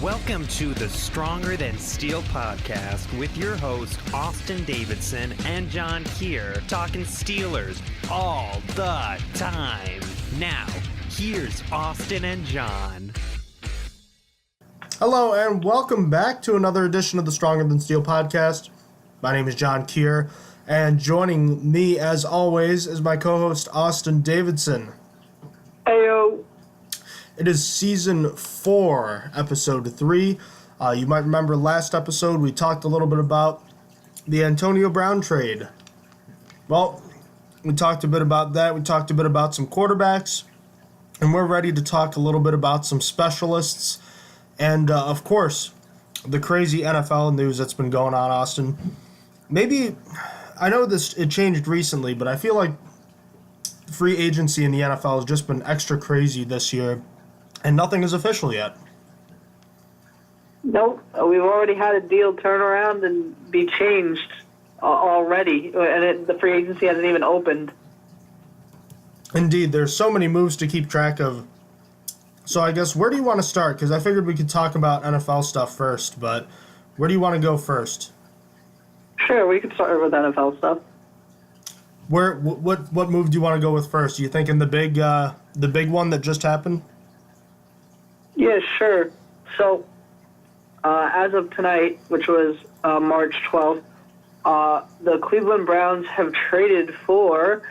Welcome to the Stronger Than Steel podcast with your host, Austin Davidson and John Keir, talking Steelers all the time. Now, here's Austin and John. Hello, and welcome back to another edition of the Stronger Than Steel podcast. My name is John Keir, and joining me, as always, is my co-host, Austin Davidson. Heyo. It is Season 4, Episode 3. You might remember last episode we talked a little bit about the Antonio Brown trade. Well, we talked a bit about that. We talked a bit about some quarterbacks. And we're ready to talk a little bit about some specialists. And, of course, the crazy NFL news that's been going on, Austin. Maybe, I know it changed recently, but I feel like free agency in the NFL has just been extra crazy this year. And nothing is official yet. Nope. We've already had a deal turn around and be changed already. And the free agency hasn't even opened. Indeed. There's so many moves to keep track of. So I guess, where do you want to start? Because I figured we could talk about NFL stuff first. But where do you want to go first? Sure, we could start with NFL stuff. What move do you want to go with first? You thinking the big one that just happened? Yeah, sure. So, as of tonight, which was March 12th, the Cleveland Browns have traded for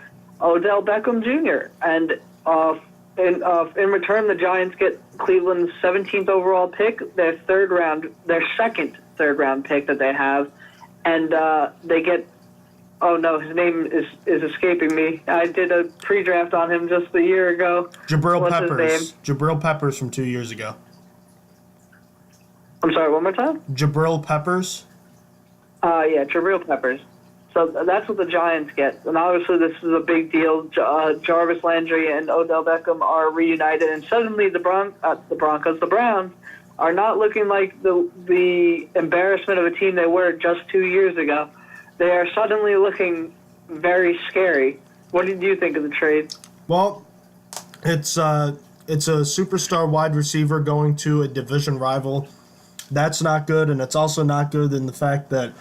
Odell Beckham Jr. And in return, the Giants get Cleveland's 17th overall pick, their second third-round pick that they have, and they get. Oh no, his name is escaping me. I did a pre-draft on him just a year ago. Jabril Peppers. Jabril Peppers from 2 years ago. I'm sorry, one more time? Jabril Peppers? Yeah, Jabril Peppers. So that's what the Giants get. And obviously this is a big deal. Jarvis Landry and Odell Beckham are reunited, and suddenly the Browns are not looking like the embarrassment of a team they were just 2 years ago. They are suddenly looking very scary. What did you think of the trade? Well, it's a superstar wide receiver going to a division rival. That's not good, and it's also not good in the fact that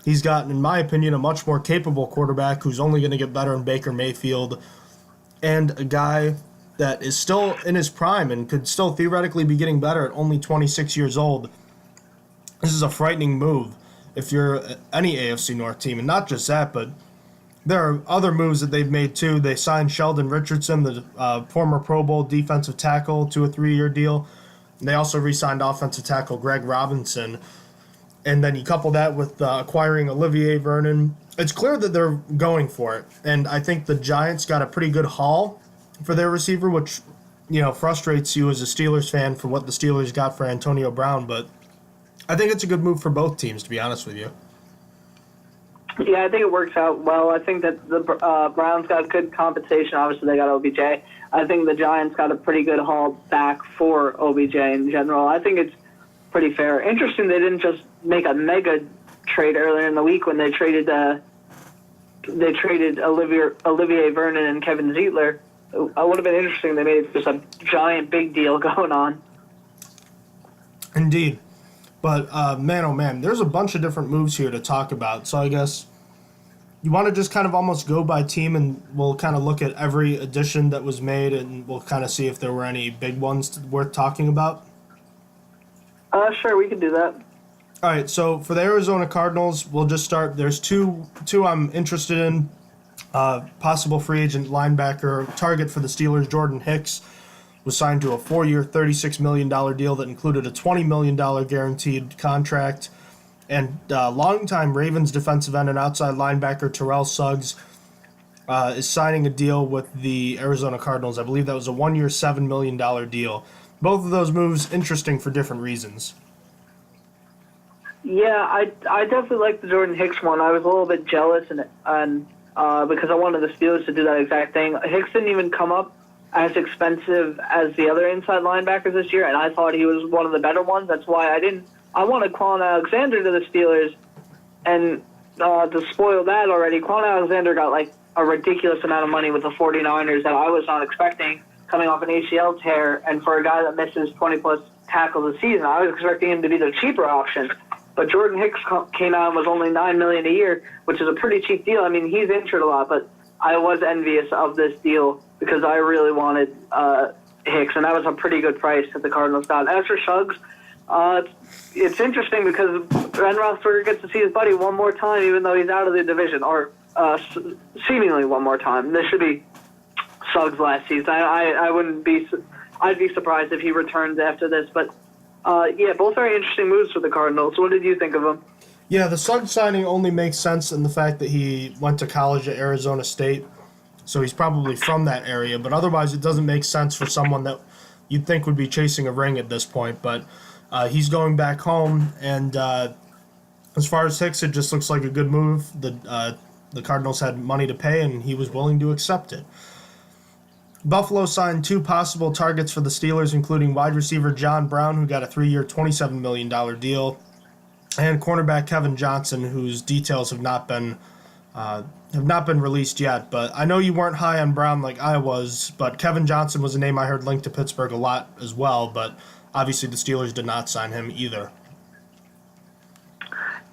he's gotten, in my opinion, a much more capable quarterback who's only going to get better in Baker Mayfield, and a guy that is still in his prime and could still theoretically be getting better at only 26 years old. This is a frightening move if you're any AFC North team, and not just that, but there are other moves that they've made too. They signed Sheldon Richardson, the former Pro Bowl defensive tackle, to a 3-year deal. They also re-signed offensive tackle Greg Robinson. And then you couple that with acquiring Olivier Vernon. It's clear that they're going for it. And I think the Giants got a pretty good haul for their receiver, which, frustrates you as a Steelers fan for what the Steelers got for Antonio Brown. But I think it's a good move for both teams, to be honest with you. Yeah, I think it works out well. I think that the Browns got good compensation. Obviously, they got OBJ. I think the Giants got a pretty good haul back for OBJ in general. I think it's pretty fair. Interesting they didn't just make a mega trade earlier in the week when they traded Olivier Vernon and Kevin Zeitler. It would have been interesting. They made just a giant big deal going on. Indeed. But, man, oh man, there's a bunch of different moves here to talk about. So I guess you want to just kind of almost go by team, and we'll kind of look at every addition that was made, and we'll kind of see if there were any big ones worth talking about? Sure, we can do that. All right, so for the Arizona Cardinals, we'll just start. There's two I'm interested in. Possible free agent linebacker target for the Steelers, Jordan Hicks, was signed to a 4-year, $36 million deal that included a $20 million guaranteed contract. And longtime Ravens defensive end and outside linebacker Terrell Suggs is signing a deal with the Arizona Cardinals. I believe that was a 1-year, $7 million deal. Both of those moves interesting for different reasons. Yeah, I definitely like the Jordan Hicks one. I was a little bit jealous and because I wanted the Steelers to do that exact thing. Hicks didn't even come up as expensive as the other inside linebackers this year, and I thought he was one of the better ones. That's why I wanted Quan Alexander to the Steelers, and to spoil that already, Quan Alexander got like a ridiculous amount of money with the 49ers that I was not expecting coming off an ACL tear, and for a guy that misses 20 plus tackle of the season. I was expecting him to be the cheaper option. But Jordan Hicks came out and was only $9 million a year, which is a pretty cheap deal. I mean, he's injured a lot, but I was envious of this deal because I really wanted Hicks, and that was a pretty good price that the Cardinals got. As for Suggs, it's interesting because Ben Roethlisberger gets to see his buddy one more time, even though he's out of the division, or seemingly one more time. This should be Suggs' last season. I wouldn't be. I'd be surprised if he returns after this, but. Yeah, both very interesting moves for the Cardinals. What did you think of them? Yeah, the Suggs signing only makes sense in the fact that he went to college at Arizona State, so he's probably from that area. But otherwise, it doesn't make sense for someone that you'd think would be chasing a ring at this point. But he's going back home, and as far as Hicks, it just looks like a good move. The Cardinals had money to pay, and he was willing to accept it. Buffalo signed 2 possible targets for the Steelers, including wide receiver John Brown, who got a 3-year, $27 million deal, and cornerback Kevin Johnson, whose details have not been released yet. But I know you weren't high on Brown like I was, but Kevin Johnson was a name I heard linked to Pittsburgh a lot as well, but obviously the Steelers did not sign him either.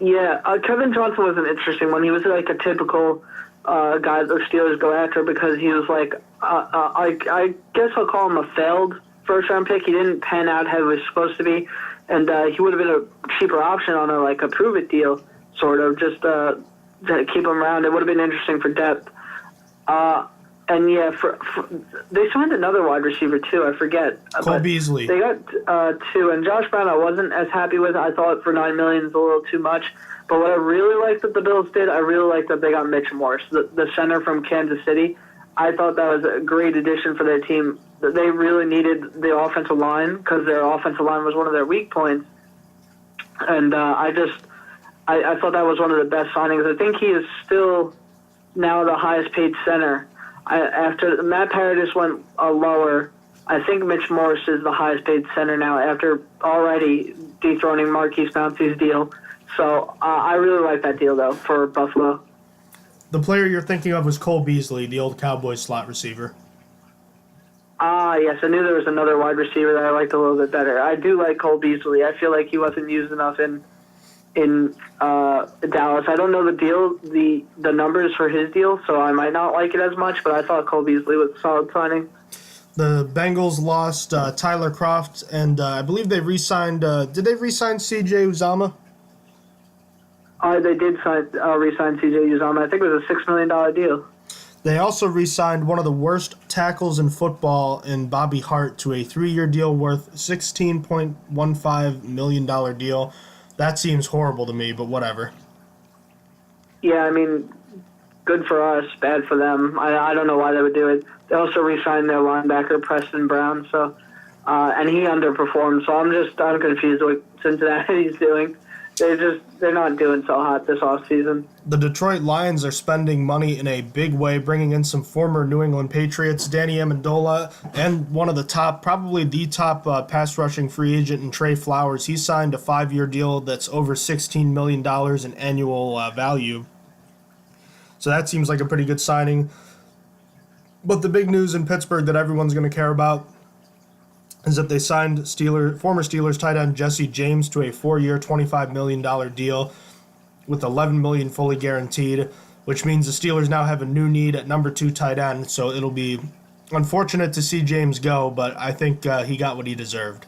Yeah, Kevin Johnson was an interesting one. He was like a typical guy the Steelers go after because he was like, I guess I'll call him a failed first-round pick. He didn't pan out how he was supposed to be, and he would have been a cheaper option on a prove-it deal, sort of, just to keep him around. It would have been interesting for depth. And yeah, they signed another wide receiver too. I forget. Cole Beasley. They got 2, and Josh Brown I wasn't as happy with. I thought for $9 million is a little too much. But what I really liked that the Bills did, I really liked that they got Mitch Morse, the center from Kansas City. I thought that was a great addition for their team. They really needed the offensive line because their offensive line was one of their weak points. And I thought that was one of the best signings. I think he is still now the highest paid center. After Matt Paradis went lower, I think Mitch Morse is the highest paid center now after already dethroning Marquise Pouncey's deal. So I really like that deal, though, for Buffalo. The player you're thinking of was Cole Beasley, the old Cowboys slot receiver. Yes, I knew there was another wide receiver that I liked a little bit better. I do like Cole Beasley. I feel like he wasn't used enough in Dallas. I don't know the deal, the numbers for his deal, so I might not like it as much, but I thought Cole Beasley was a solid signing. The Bengals lost Tyler Kroft, and I believe they re-signed, did they re-sign C.J. Uzomah? They did re-sign C.J. Uzomah. I think it was a $6 million deal. They also re-signed one of the worst tackles in football in Bobby Hart to a 3-year deal worth $16.15 million deal. That seems horrible to me, but whatever. Yeah, I mean, good for us, bad for them. I don't know why they would do it. They also re-signed their linebacker, Preston Brown, so and he underperformed, so I'm confused what Cincinnati's doing. They're not doing so hot this offseason. The Detroit Lions are spending money in a big way, bringing in some former New England Patriots, Danny Amendola, and one of the top, probably the top pass rushing free agent in Trey Flowers. He signed a 5-year deal that's over $16 million in annual value. So that seems like a pretty good signing. But the big news in Pittsburgh that everyone's going to care about is that they signed former Steelers tight end Jesse James to a 4-year, $25 million deal with $11 million fully guaranteed, which means the Steelers now have a new need at number 2 tight end. So it'll be unfortunate to see James go, but I think he got what he deserved.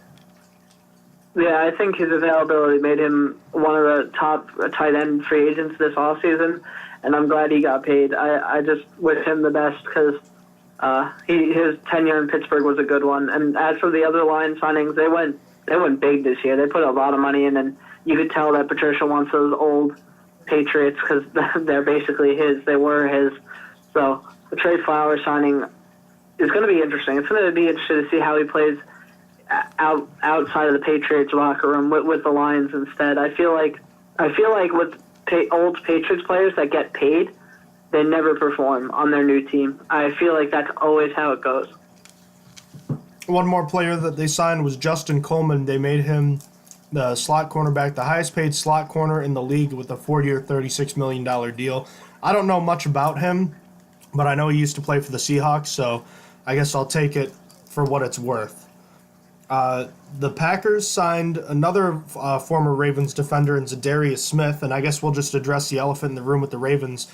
Yeah, I think his availability made him one of the top tight end free agents this offseason, and I'm glad he got paid. I just wish him the best because his tenure in Pittsburgh was a good one. And as for the other line signings, they went big this year. They put a lot of money in, and you could tell that Patricia wants those old Patriots because they're basically his. They were his. So the Trey Flowers signing is going to be interesting. It's going to be interesting to see how he plays outside of the Patriots locker room with the Lions instead. I feel like with old Patriots players that get paid, they never perform on their new team. I feel like that's always how it goes. One more player that they signed was Justin Coleman. They made him the slot cornerback, the highest paid slot corner in the league with a 4-year, $36 million deal. I don't know much about him, but I know he used to play for the Seahawks, so I guess I'll take it for what it's worth. The Packers signed another former Ravens defender in Zadarius Smith, and I guess we'll just address the elephant in the room with the Ravens.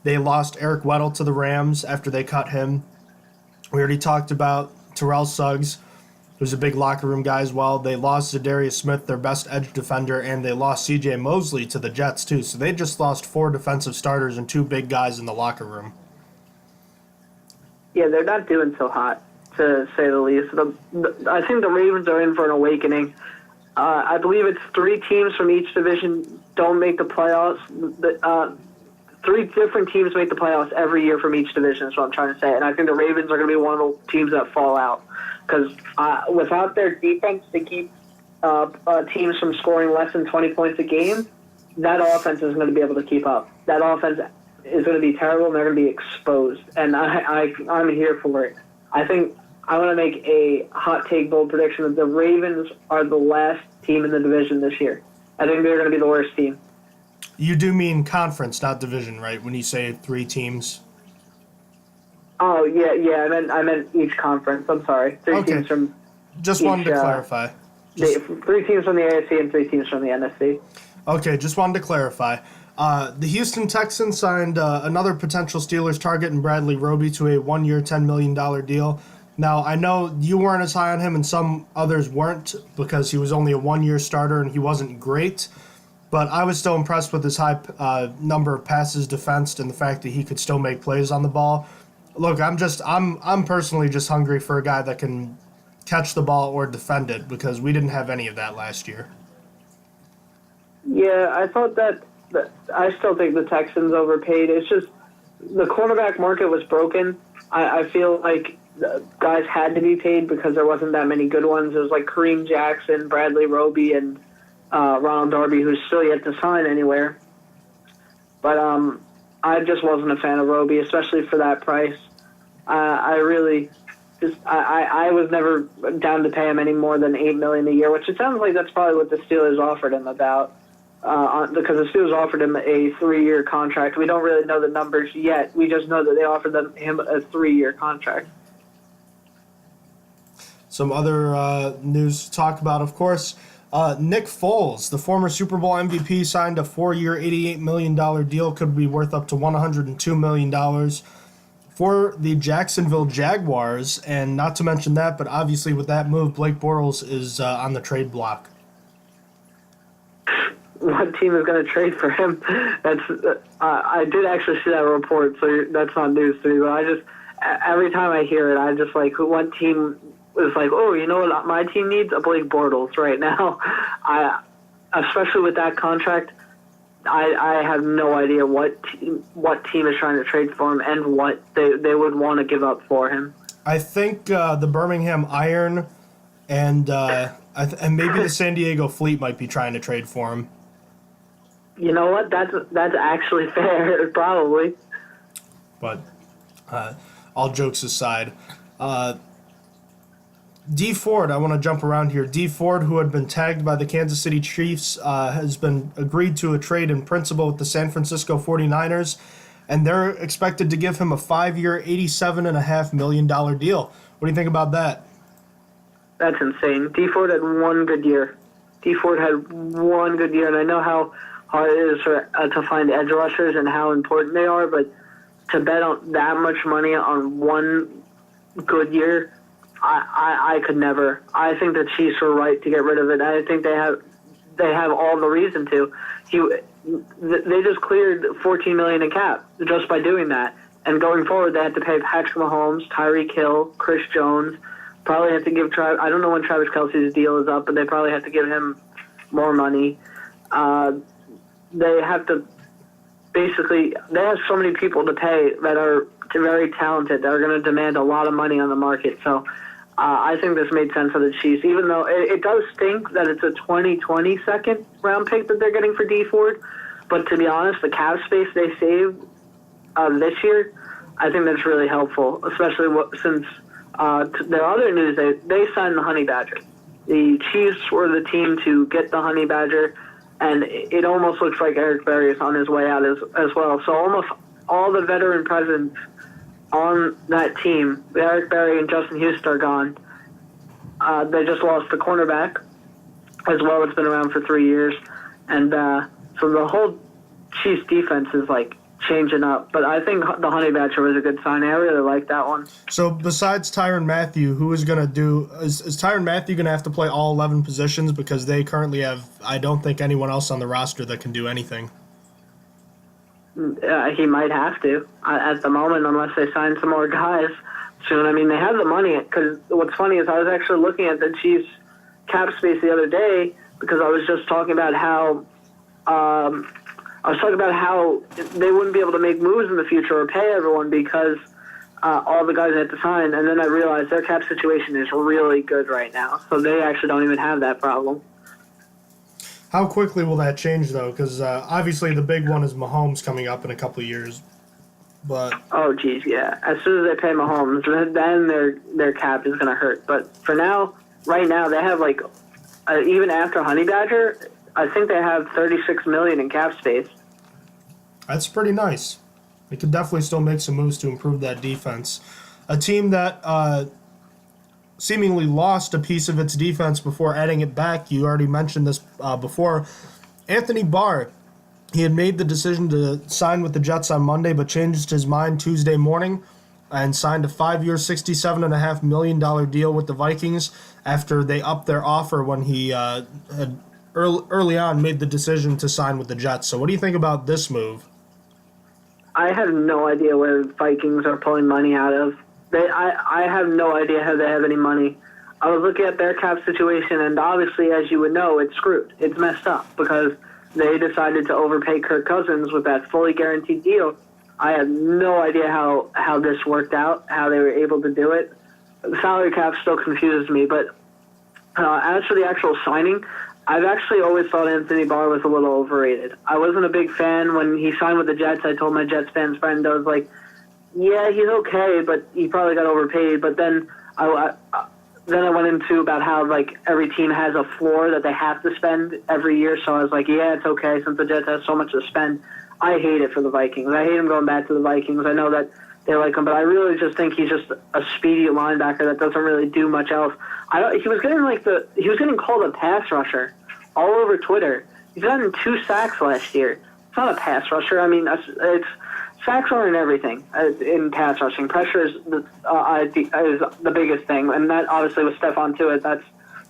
They lost Eric Weddle to the Rams after they cut him. We already talked about Terrell Suggs, who's a big locker room guy as well. They lost Zadarius Smith, their best edge defender, and they lost C.J. Mosley to the Jets too. So they just lost 4 defensive starters and 2 big guys in the locker room. Yeah, they're not doing so hot, to say the least. I think the Ravens are in for an awakening. I believe it's 3 teams from each division don't make the playoffs. 3 different teams make the playoffs every year from each division is what I'm trying to say. And I think the Ravens are going to be one of the teams that fall out. Because without their defense to keep teams from scoring less than 20 points a game, that offense isn't going to be able to keep up. That offense is going to be terrible, and they're going to be exposed. And I'm here for it. I think I want to make a hot take, bold prediction that the Ravens are the last team in the division this year. I think they're going to be the worst team. You do mean conference, not division, right? When you say 3 teams. Oh yeah. I meant each conference. I'm sorry. 3 teams from. Just wanted to clarify. 3 teams from the AFC and 3 teams from the NFC. Okay, just wanted to clarify. The Houston Texans signed another potential Steelers target in Bradley Roby to a 1-year, $10 million deal. Now, I know you weren't as high on him and some others weren't because he was only a 1-year starter and he wasn't great. But I was still impressed with his high number of passes defensed and the fact that he could still make plays on the ball. Look, I'm personally just hungry for a guy that can catch the ball or defend it because we didn't have any of that last year. Yeah, I thought that I still think the Texans overpaid. It's just the cornerback market was broken. I feel like guys had to be paid because there wasn't that many good ones. It was like Kareem Jackson, Bradley Roby, and Ronald Darby, who's still yet to sign anywhere. But I just wasn't a fan of Roby, especially for that price. I was never down to pay him any more than $8 million a year, which it sounds like that's probably what the Steelers offered him about. Because the Steelers offered him a 3-year contract. We don't really know the numbers yet. We just know that they offered him a 3-year contract. Some other news to talk about, of course. Nick Foles, the former Super Bowl MVP, signed a 4-year, $88 million deal. Could be worth up to $102 million for the Jacksonville Jaguars. And not to mention that, but obviously with that move, Blake Bortles is on the trade block. What team is going to trade for him? I did actually see that report, so that's not news to me. But every time I hear it, I just like, what team is like, oh, you know what my team needs? A Blake Bortles right now. Especially with that contract, I have no idea what team is trying to trade for him and what they would want to give up for him. I think the Birmingham Iron and maybe the San Diego Fleet might be trying to trade for him. You know what? That's actually fair, probably. But all jokes aside, D Ford, I want to jump around here. D Ford, who had been tagged by the Kansas City Chiefs, has been agreed to a trade in principle with the San Francisco 49ers, and they're expected to give him a 5-year, $87.5 million deal. What do you think about that? That's insane. D Ford had one good year. And I know how hard it is to find edge rushers and how important they are, but to bet on that much money on one good year, I could never. I think the Chiefs were right to get rid of it. I think they have all the reason to. They just cleared $14 million in cap just by doing that. And going forward, they had to pay Patrick Mahomes, Tyreek Hill, Chris Jones. Probably have to give I don't know when Travis Kelce's deal is up, but they probably have to give him more money. They have to basically. They have so many people to pay that are very talented. That are going to demand a lot of money on the market. So. I think this made sense for the Chiefs, even though it does stink that it's a 2020 second round pick that they're getting for D Ford. But to be honest, the cap space they saved this year, I think that's really helpful, especially since their other news, they signed the Honey Badger. The Chiefs were the team to get the Honey Badger, and it almost looks like Eric Berry is on his way out as well. So almost all the veteran presence on that team, Eric Berry and Justin Houston are gone. They just lost the cornerback as well. It's been around for 3 years. And so the whole Chiefs defense is like changing up. But I think the Honey Badger was a good sign. I really like that one. So besides Tyrann Mathieu, who is going to do – is Tyrann Mathieu going to have to play all 11 positions because they currently have – I don't think anyone else on the roster that can do anything. He might have to at the moment unless they sign some more guys soon. I mean, they have the money because what's funny is I was actually looking at the Chiefs cap space the other day because I was just talking about how they wouldn't be able to make moves in the future or pay everyone because all the guys had to sign. And then I realized their cap situation is really good right now. So they actually don't even have that problem. How quickly will that change, though? Because obviously the big one is Mahomes coming up in a couple of years. But oh, geez, yeah. As soon as they pay Mahomes, then their cap is going to hurt. But for now, right now, they have like even after Honey Badger, I think they have $36 million in cap space. That's pretty nice. They could definitely still make some moves to improve that defense. A team that seemingly lost a piece of its defense before adding it back. You already mentioned this before. Anthony Barr. He had made the decision to sign with the Jets on Monday, but changed his mind Tuesday morning and signed a 5-year, $67.5 million deal with the Vikings after they upped their offer when he had early on made the decision to sign with the Jets. So what do you think about this move? I have no idea where the Vikings are pulling money out of. I have no idea how they have any money. I was looking at their cap situation, and obviously, as you would know, it's screwed. It's messed up because they decided to overpay Kirk Cousins with that fully guaranteed deal. I have no idea how this worked out, how they were able to do it. The salary cap still confuses me, but as for the actual signing, I've actually always thought Anthony Barr was a little overrated. I wasn't a big fan when he signed with the Jets. I told my Jets fans friend, I was like, yeah, he's okay, but he probably got overpaid. But then I went into about how like every team has a floor that they have to spend every year. So I was like, yeah, it's okay since the Jets have so much to spend. I hate it for the Vikings. I hate him going back to the Vikings. I know that they like him, but I really just think he's just a speedy linebacker that doesn't really do much else. He was getting called a pass rusher all over Twitter. He's gotten 2 sacks last year. It's not a pass rusher. I mean, it's sacks aren't everything in pass rushing. Pressure is the biggest thing, and that obviously was Stephon Tuitt. That's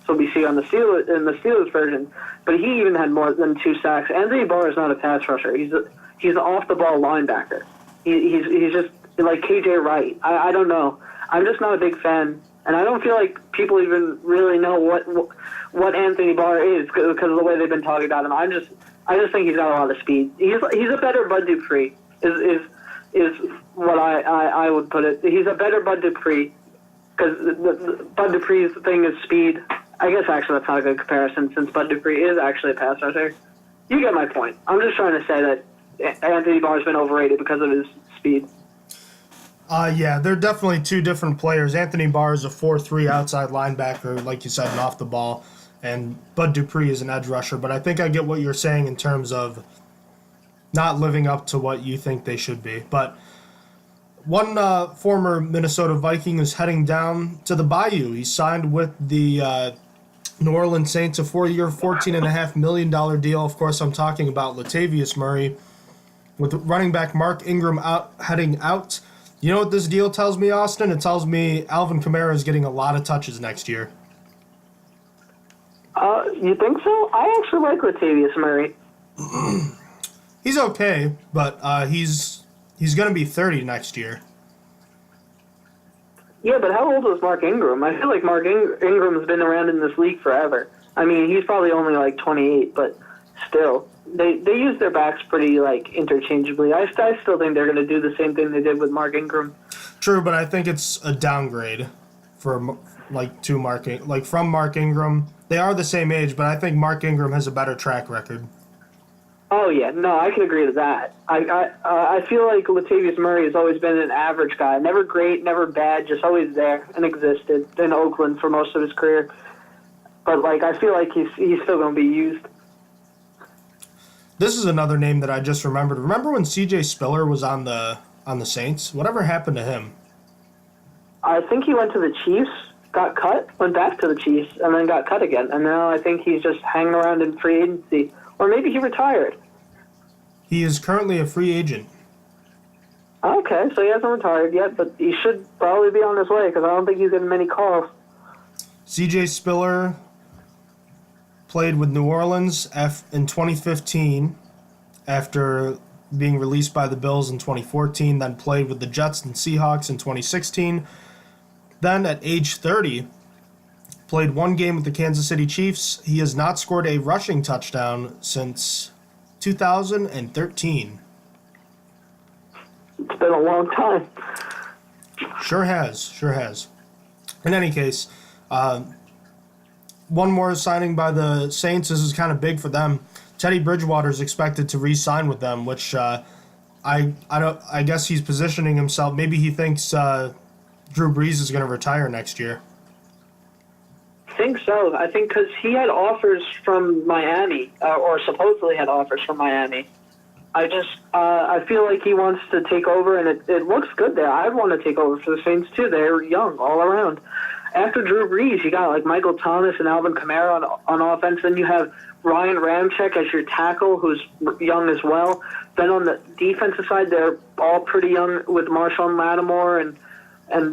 what we see on the Steelers version. But he even had more than 2 sacks. Anthony Barr is not a pass rusher. He's an off the ball linebacker. He's just like KJ Wright. I don't know. I'm just not a big fan, and I don't feel like people even really know what Anthony Barr is because of the way they've been talking about him. I just think he's got a lot of speed. He's a better Bud Dupree. Is what I would put it. He's a better Bud Dupree because the Bud Dupree's thing is speed. I guess actually that's not a good comparison since Bud Dupree is actually a pass rusher. You get my point. I'm just trying to say that Anthony Barr's been overrated because of his speed. Yeah, they're definitely two different players. Anthony Barr is a 4-3 outside linebacker, like you said, and off the ball, and Bud Dupree is an edge rusher. But I think I get what you're saying in terms of not living up to what you think they should be. But one former Minnesota Viking is heading down to the Bayou. He signed with the New Orleans Saints a 4-year, $14.5 million deal. Of course, I'm talking about Latavius Murray. With running back Mark Ingram heading out. You know what this deal tells me, Austin? It tells me Alvin Kamara is getting a lot of touches next year. You think so? I actually like Latavius Murray. He's okay, but he's going to be 30 next year. Yeah, but how old is Mark Ingram? I feel like Mark Ingram's been around in this league forever. I mean, he's probably only like 28, but still. They use their backs pretty interchangeably. I still think they're going to do the same thing they did with Mark Ingram. True, but I think it's a downgrade from Mark Ingram. They are the same age, but I think Mark Ingram has a better track record. Oh yeah, no, I can agree to that. I feel like Latavius Murray has always been an average guy, never great, never bad, just always there and existed in Oakland for most of his career. But I feel like he's still going to be used. This is another name that I just remembered. Remember when C.J. Spiller was on the Saints? Whatever happened to him? I think he went to the Chiefs. got cut, went back to the Chiefs, and then got cut again. And now I think he's just hanging around in free agency. Or maybe he retired. He is currently a free agent. Okay, so he hasn't retired yet, but he should probably be on his way because I don't think he's getting many calls. C.J. Spiller played with New Orleans in 2015 after being released by the Bills in 2014, then played with the Jets and Seahawks in 2016. Then at age 30, played one game with the Kansas City Chiefs. He has not scored a rushing touchdown since 2013. It's been a long time. Sure has. In any case, one more signing by the Saints. This is kind of big for them. Teddy Bridgewater is expected to re-sign with them, which I guess he's positioning himself. Maybe he thinks Drew Brees is going to retire next year. I think so. I think because he had offers from Miami, or supposedly had offers from Miami. I feel like he wants to take over, and it looks good there. I'd want to take over for the Saints, too. They're young all around. After Drew Brees, you got like Michael Thomas and Alvin Kamara on offense. Then you have Ryan Ramczyk as your tackle, who's young as well. Then on the defensive side, they're all pretty young with Marshawn Lattimore and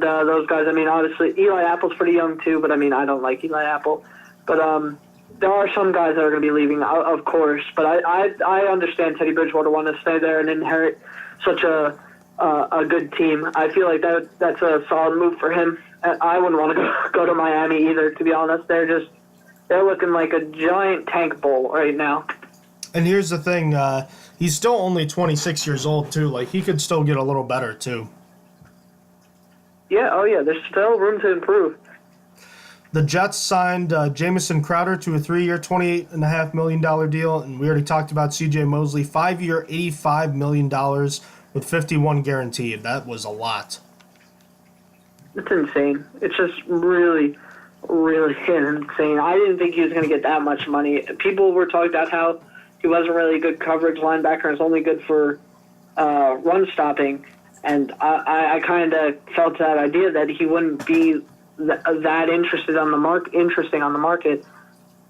those guys. I mean, obviously, Eli Apple's pretty young, too, but I mean, I don't like Eli Apple. But there are some guys that are going to be leaving, of course. But I understand Teddy Bridgewater wanted to stay there and inherit such a good team. I feel like that's a solid move for him. I wouldn't want to go to Miami either, to be honest. They're looking like a giant tank bowl right now. And here's the thing, he's still only 26 years old, too. Like, he could still get a little better, too. Yeah, there's still room to improve. The Jets signed Jamison Crowder to a 3-year, $28.5 million deal, and we already talked about C.J. Mosley, 5-year, $85 million with 51 guaranteed. That was a lot. It's insane. It's just really, really insane. I didn't think he was going to get that much money. People were talking about how he wasn't really a good coverage linebacker and was only good for run stopping, and I kind of felt that idea that he wouldn't be that interesting on the market,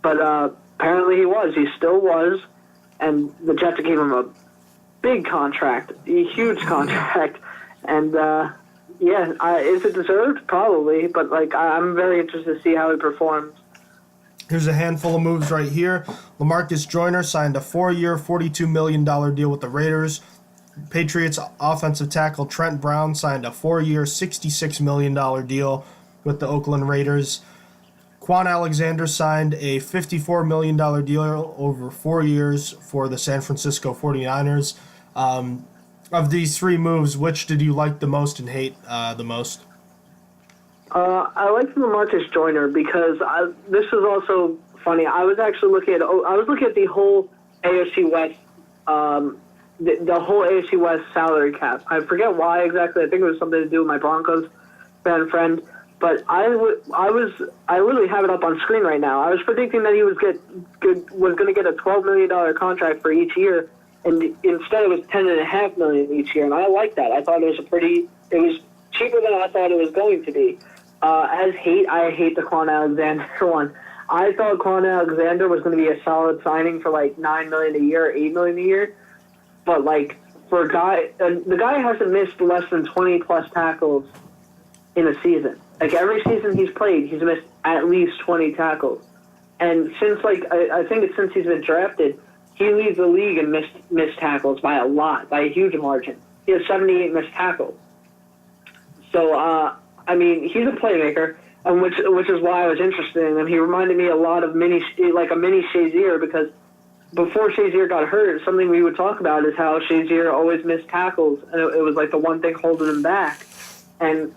but apparently he was. He still was, and the Jets gave him a big contract, a huge contract, and is it deserved? Probably, but I'm very interested to see how he performs. Here's a handful of moves right here. LaMarcus Joyner signed a 4-year, $42 million deal with the Raiders. Patriots offensive tackle Trent Brown signed a 4-year, $66 million deal with the Oakland Raiders. Quan Alexander signed a $54 million deal over 4 years for the San Francisco 49ers. Of these three moves, which did you like the most and hate the most? I like LaMarcus Joyner because this is also funny. I was actually looking at the whole AFC West, the whole AFC West salary cap. I forget why exactly. I think it was something to do with my Broncos fan friend. But I literally have it up on screen right now. I was predicting that he was going to get a $12 million contract for each year, and instead it was $10.5 million each year, and I like that. I thought it was cheaper than I thought it was going to be. I hate the Quan Alexander one. I thought Quan Alexander was going to be a solid signing for like $9 million a year, $8 million a year, but for a guy, the guy hasn't missed less than 20 plus tackles in a season. Every season he's played, he's missed at least 20 tackles. And since, I think it's since he's been drafted, he leads the league in missed tackles by a lot, by a huge margin. He has 78 missed tackles. So, he's a playmaker, and which is why I was interested in him. He reminded me a lot of a mini Shazier, because before Shazier got hurt, something we would talk about is how Shazier always missed tackles, and it was the one thing holding him back. And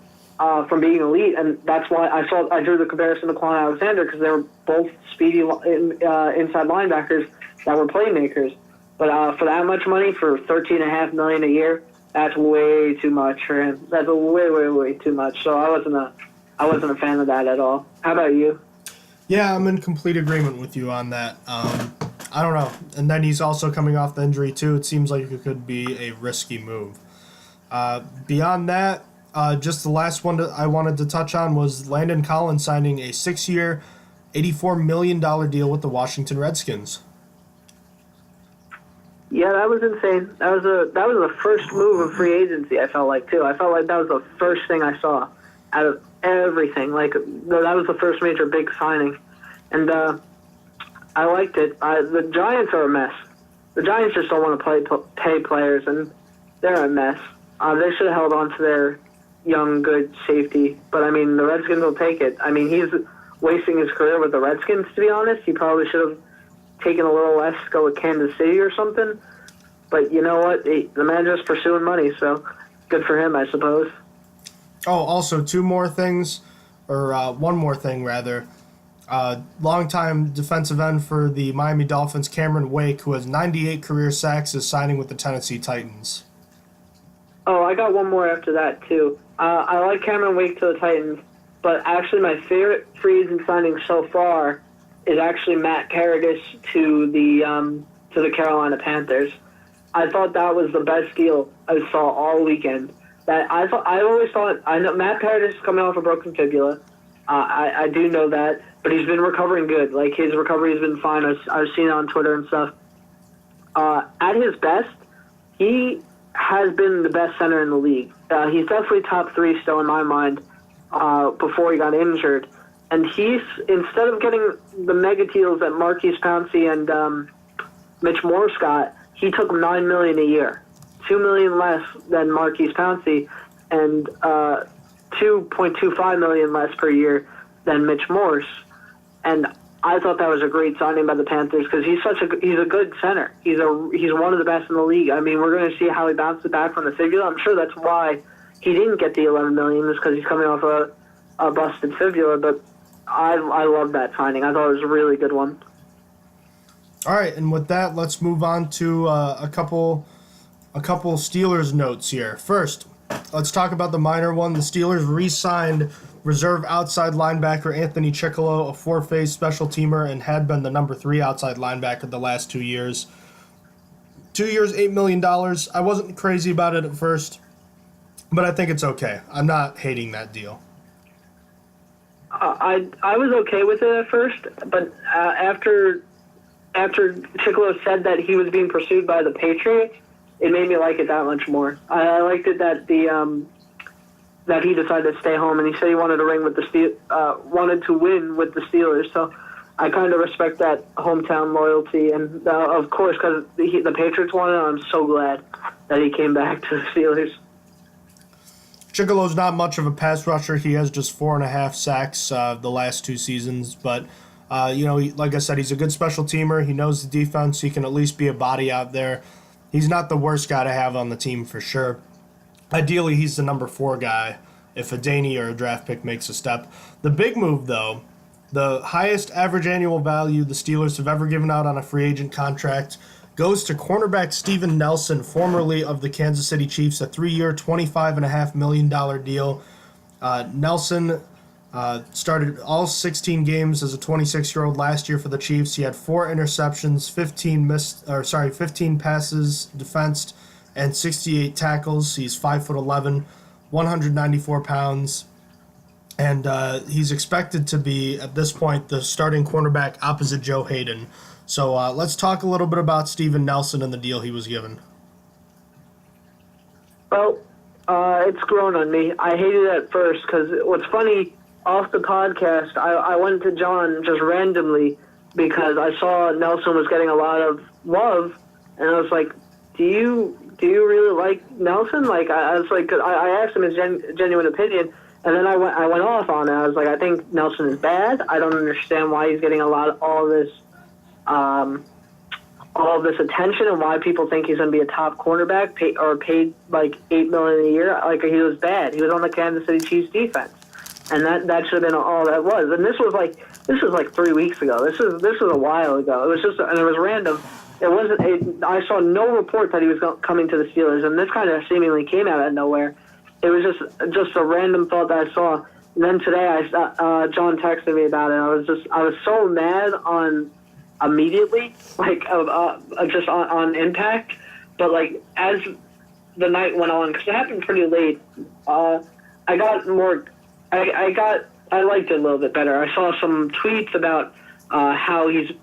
from being elite, and that's why I drew the comparison to Quan Alexander, because they were both speedy inside linebackers that were playmakers. But for that much money, for $13.5 million a year, that's way too much for him. That's way, way, way too much. So I wasn't a fan of that at all. How about you? Yeah, I'm in complete agreement with you on that. I don't know. And then he's also coming off the injury too. It seems like it could be a risky move. Beyond that, just the last one I wanted to touch on was Landon Collins signing a 6-year, $84 million deal with the Washington Redskins. Yeah, that was insane. That was the first move of free agency, I felt like, too. I felt like that was the first thing I saw out of everything. Like, that was the first major big signing. And I liked it. The Giants are a mess. The Giants just don't want to pay players, and they're a mess. They should have held on to their young, good safety. But, I mean, the Redskins will take it. I mean, he's wasting his career with the Redskins, to be honest. He probably should have taken a little less, go with Kansas City or something. But you know what? The manager's pursuing money, so good for him, I suppose. Oh, also one more thing, rather. Longtime defensive end for the Miami Dolphins, Cameron Wake, who has 98 career sacks, is signing with the Tennessee Titans. Oh, I got one more after that, too. I like Cameron Wake to the Titans, but actually my favorite free agent signing so far is actually Matt Paradis to the Carolina Panthers. I thought that was the best deal I saw all weekend. I know Matt Paradis is coming off a broken fibula. I do know that, but he's been recovering good. Like, his recovery has been fine. I've seen it on Twitter and stuff. At his best, he has been the best center in the league. He's definitely top 3 still in my mind before he got injured. And he's, instead of getting the mega deals that Marquise Pouncey and Mitch Morse got, he took $9 million a year, $2 million less than Marquise Pouncey, and $2.25 million less per year than Mitch Morse. And I thought that was a great signing by the Panthers because he's a good center. He's one of the best in the league. I mean, we're going to see how he bounces back from the fibula. I'm sure that's why he didn't get the $11 million, is because he's coming off a busted fibula. But I love that signing. I thought it was a really good one. All right, and with that, let's move on to a couple Steelers notes here. First, let's talk about the minor one. The Steelers re-signed reserve outside linebacker Anthony Chickillo, a 4-phase special teamer, and had been the number 3 outside linebacker the last 2 years. 2 years, $8 million. I wasn't crazy about it at first, but I think it's okay. I'm not hating that deal. I was okay with it at first, but after Chickillo said that he was being pursued by the Patriots, it made me like it that much more. I liked it that that he decided to stay home, and he said he wanted to win with the Steelers. So I kind of respect that hometown loyalty, and of course, because the Patriots wanted him, I'm so glad that he came back to the Steelers. Chickillo's not much of a pass rusher. He has just 4.5 sacks the last 2 seasons, but like I said, he's a good special teamer. He knows the defense. He can at least be a body out there. He's not the worst guy to have on the team for sure. Ideally, he's the number 4 guy if a Daney or a draft pick makes a step. The big move, though, the highest average annual value the Steelers have ever given out on a free agent contract goes to cornerback Steven Nelson, formerly of the Kansas City Chiefs, a 3-year, $25.5 million deal. Nelson started all 16 games as a 26-year-old last year for the Chiefs. He had 4 interceptions, 15 passes defensed, and 68 tackles. He's 5'11", 194 pounds, and he's expected to be, at this point, the starting cornerback opposite Joe Hayden. So let's talk a little bit about Steven Nelson and the deal he was given. Well, it's grown on me. I hated it at first because what's funny, off the podcast, I went to John just randomly because I saw Nelson was getting a lot of love, and I was like, do you really like Nelson? Like, I was like, I asked him his genuine opinion, and then I went off on it. I was like, I think Nelson is bad. I don't understand why he's getting all this attention, and why people think he's going to be a top cornerback paid like $8 million a year. Like, he was bad. He was on the Kansas City Chiefs defense, and that should have been all that was. And this was like 3 weeks ago. This was a while ago. It was just, and it was random. It wasn't. I saw no report that he was coming to the Steelers, and this kind of seemingly came out of nowhere. It was just a random thought that I saw. And then today, John texted me about it. I was so mad on immediately, like just on impact. But like as the night went on, because it happened pretty late, I got more. I liked it a little bit better. I saw some tweets about how he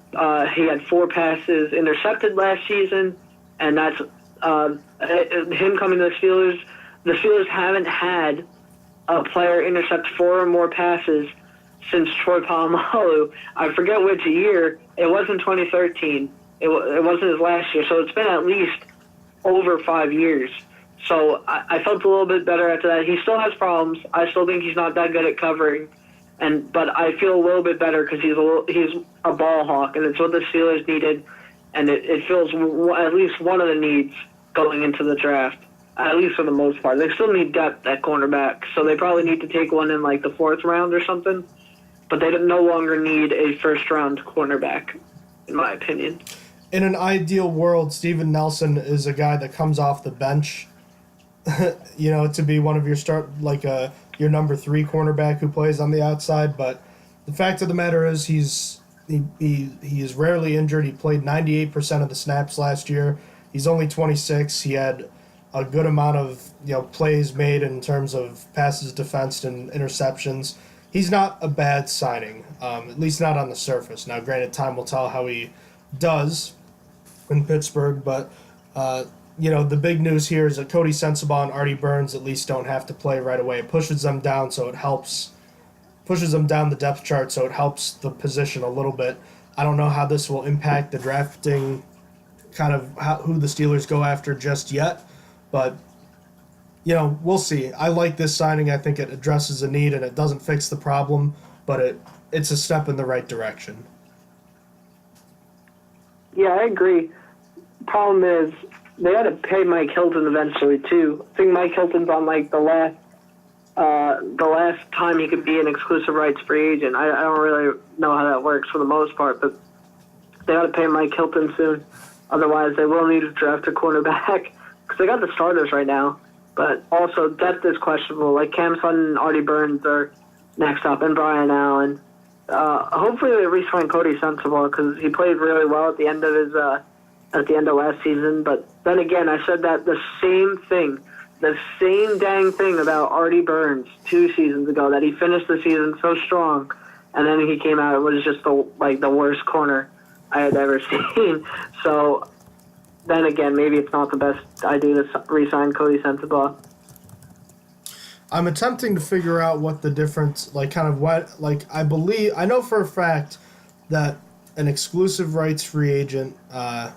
had 4 passes intercepted last season, and that's him coming to the Steelers. The Steelers haven't had a player intercept 4 or more passes since Troy Polamalu. I forget which year. It wasn't 2013. It wasn't his last year. So it's been at least over 5 years. So I felt a little bit better after that. He still has problems. I still think he's not that good at covering, but I feel a little bit better because he's a ball hawk, and it's what the Steelers needed, and it fills at least one of the needs going into the draft. At least for the most part. They still need depth at cornerback, so they probably need to take one in like the 4th round or something. But they no longer need a first-round cornerback, in my opinion. In an ideal world, Steven Nelson is a guy that comes off the bench, to be one of your your number 3 cornerback who plays on the outside. But the fact of the matter is, he is rarely injured. He played 98% of the snaps last year. He's only 26. He had a good amount of plays made in terms of passes defensed and interceptions. He's not a bad signing, at least not on the surface. Now, granted, time will tell how he does in Pittsburgh, but the big news here is that Cody Sensabaugh and Artie Burns at least don't have to play right away. It pushes them down, pushes them down the depth chart, so it helps the position a little bit. I don't know how this will impact the drafting, kind of who the Steelers go after just yet. But, we'll see. I like this signing. I think it addresses a need, and it doesn't fix the problem, but it's a step in the right direction. Yeah, I agree. Problem is, they had to pay Mike Hilton eventually, too. I think Mike Hilton's on, the last time he could be an exclusive rights free agent. I don't really know how that works for the most part, but they got to pay Mike Hilton soon. Otherwise, they will need to draft a cornerback. Because they got the starters right now, but also depth is questionable. Like Cam Sutton and Artie Burns are next up, and Brian Allen. Hopefully they re-sign Cody Sensabaugh because he played really well at the end of last season. But then again, I said that the same dang thing about Artie Burns 2 seasons ago, that he finished the season so strong, and then he came out and was just the worst corner I had ever seen. So. Then again, maybe it's not the best idea to re-sign Cody Sensabaugh. I'm attempting to figure out what the difference, I know for a fact that an exclusive rights free agent, I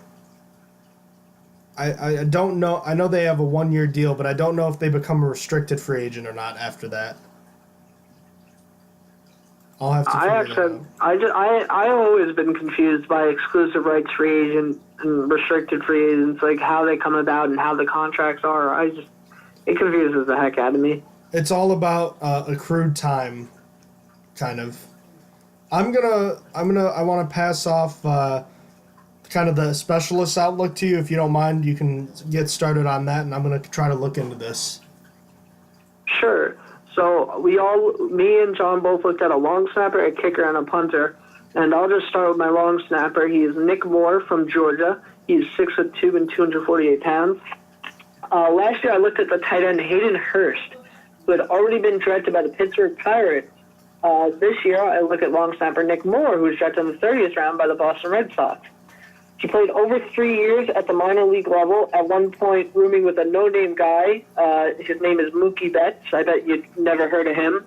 don't know, I know they have a 1-year deal, but I don't know if they become a restricted free agent or not after that. I'll have to figure that out. I've always been confused by exclusive rights free agent and restricted free agents, like how they come about and how the contracts are. It confuses the heck out of me. It's all about accrued time, kind of. I want to pass off kind of the specialist outlook to you. If you don't mind, you can get started on that, and I'm going to try to look into this. Sure. So me and John both looked at a long snapper, a kicker, and a punter. And I'll just start with my long snapper. He is Nick Moore from Georgia. He's 6'2" and 248 pounds. Last year I looked at the tight end Hayden Hurst, who had already been drafted by the Pittsburgh Pirates. This year I look at long snapper Nick Moore, who was drafted in the 30th round by the Boston Red Sox. He played over 3 years at the minor league level, at one point rooming with a no-name guy. His name is Mookie Betts. I bet you'd never heard of him.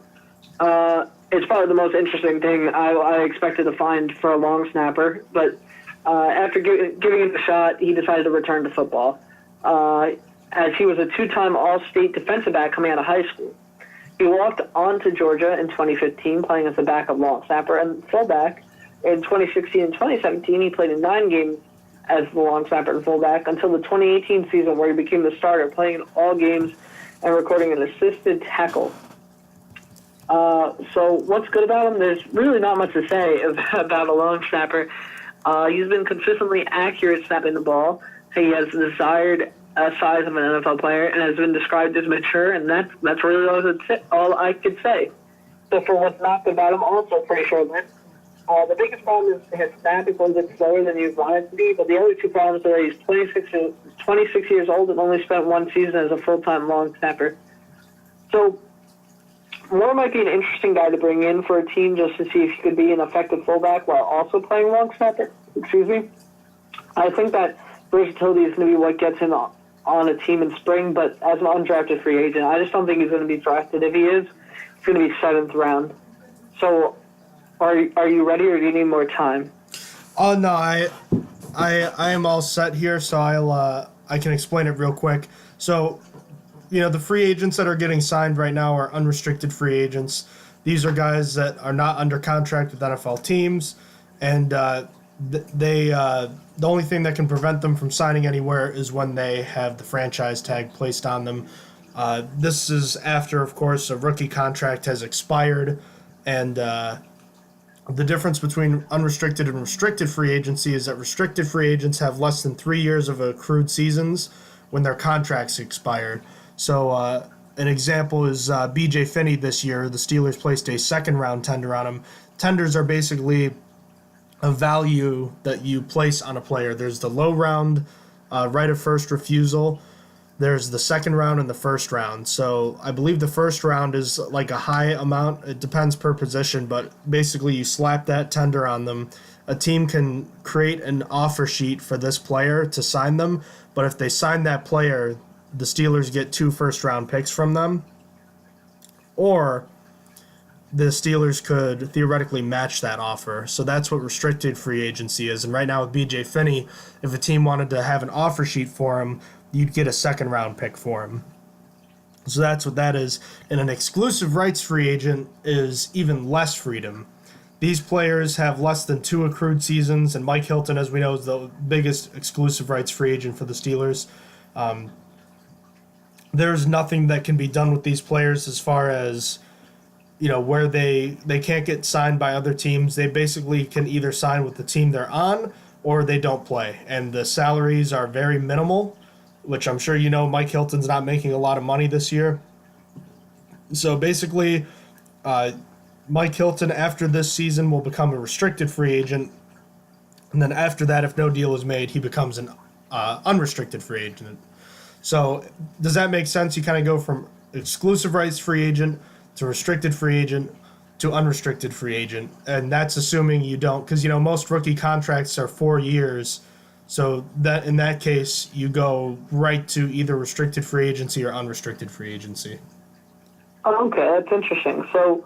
It's probably the most interesting thing I expected to find for a long snapper. But after giving it a shot, he decided to return to football, as he was a 2-time All-State defensive back coming out of high school. He walked on to Georgia in 2015, playing as a backup long snapper and fullback. In 2016 and 2017, he played in 9 games as the long snapper and fullback until the 2018 season, where he became the starter, playing in all games and recording an assisted tackle. So what's good about him? There's really not much to say about a long snapper. He's been consistently accurate snapping the ball. He has the desired size of an NFL player and has been described as mature, and that's really all I could say. So for what's not good about him, also pretty short-lived. The biggest problem is his snap is a little bit slower than you'd want it to be, but the other 2 problems are that he's 26 years old and only spent 1 season as a full-time long snapper. So Moore might be an interesting guy to bring in for a team just to see if he could be an effective fullback while also playing long snapper. Excuse me. I think that versatility is going to be what gets him on a team in spring, but as an undrafted free agent, I just don't think he's going to be drafted. If he is, it's going to be 7th round. So, are you ready, or do you need more time? Oh no, I am all set here, so I can explain it real quick. So, the free agents that are getting signed right now are unrestricted free agents. These are guys that are not under contract with NFL teams, and the only thing that can prevent them from signing anywhere is when they have the franchise tag placed on them. This is after, of course, a rookie contract has expired, and the difference between unrestricted and restricted free agency is that restricted free agents have less than 3 years of accrued seasons when their contracts expire. So an example is B.J. Finney this year. The Steelers placed a 2nd-round tender on him. Tenders are basically a value that you place on a player. There's the low round right of first refusal. There's the 2nd round and the 1st round. So I believe the 1st round is like a high amount. It depends per position, but basically you slap that tender on them. A team can create an offer sheet for this player to sign them, but if they sign that player, the Steelers get 2 first-round picks from them, or the Steelers could theoretically match that offer. So that's what restricted free agency is. And right now with B.J. Finney, if a team wanted to have an offer sheet for him, you'd get a 2nd-round pick for him. So that's what that is. And an exclusive rights free agent is even less freedom. These players have less than 2 accrued seasons, and Mike Hilton, as we know, is the biggest exclusive rights free agent for the Steelers. There's nothing that can be done with these players as far as, where they can't get signed by other teams. They basically can either sign with the team they're on or they don't play. And the salaries are very minimal, which I'm sure Mike Hilton's not making a lot of money this year. So basically, Mike Hilton, after this season, will become a restricted free agent. And then after that, if no deal is made, he becomes an unrestricted free agent. So does that make sense? You kind of go from exclusive rights free agent to restricted free agent to unrestricted free agent. And that's assuming you don't, because, most rookie contracts are 4 years. So that in that case, you go right to either restricted free agency or unrestricted free agency. Okay, that's interesting. So,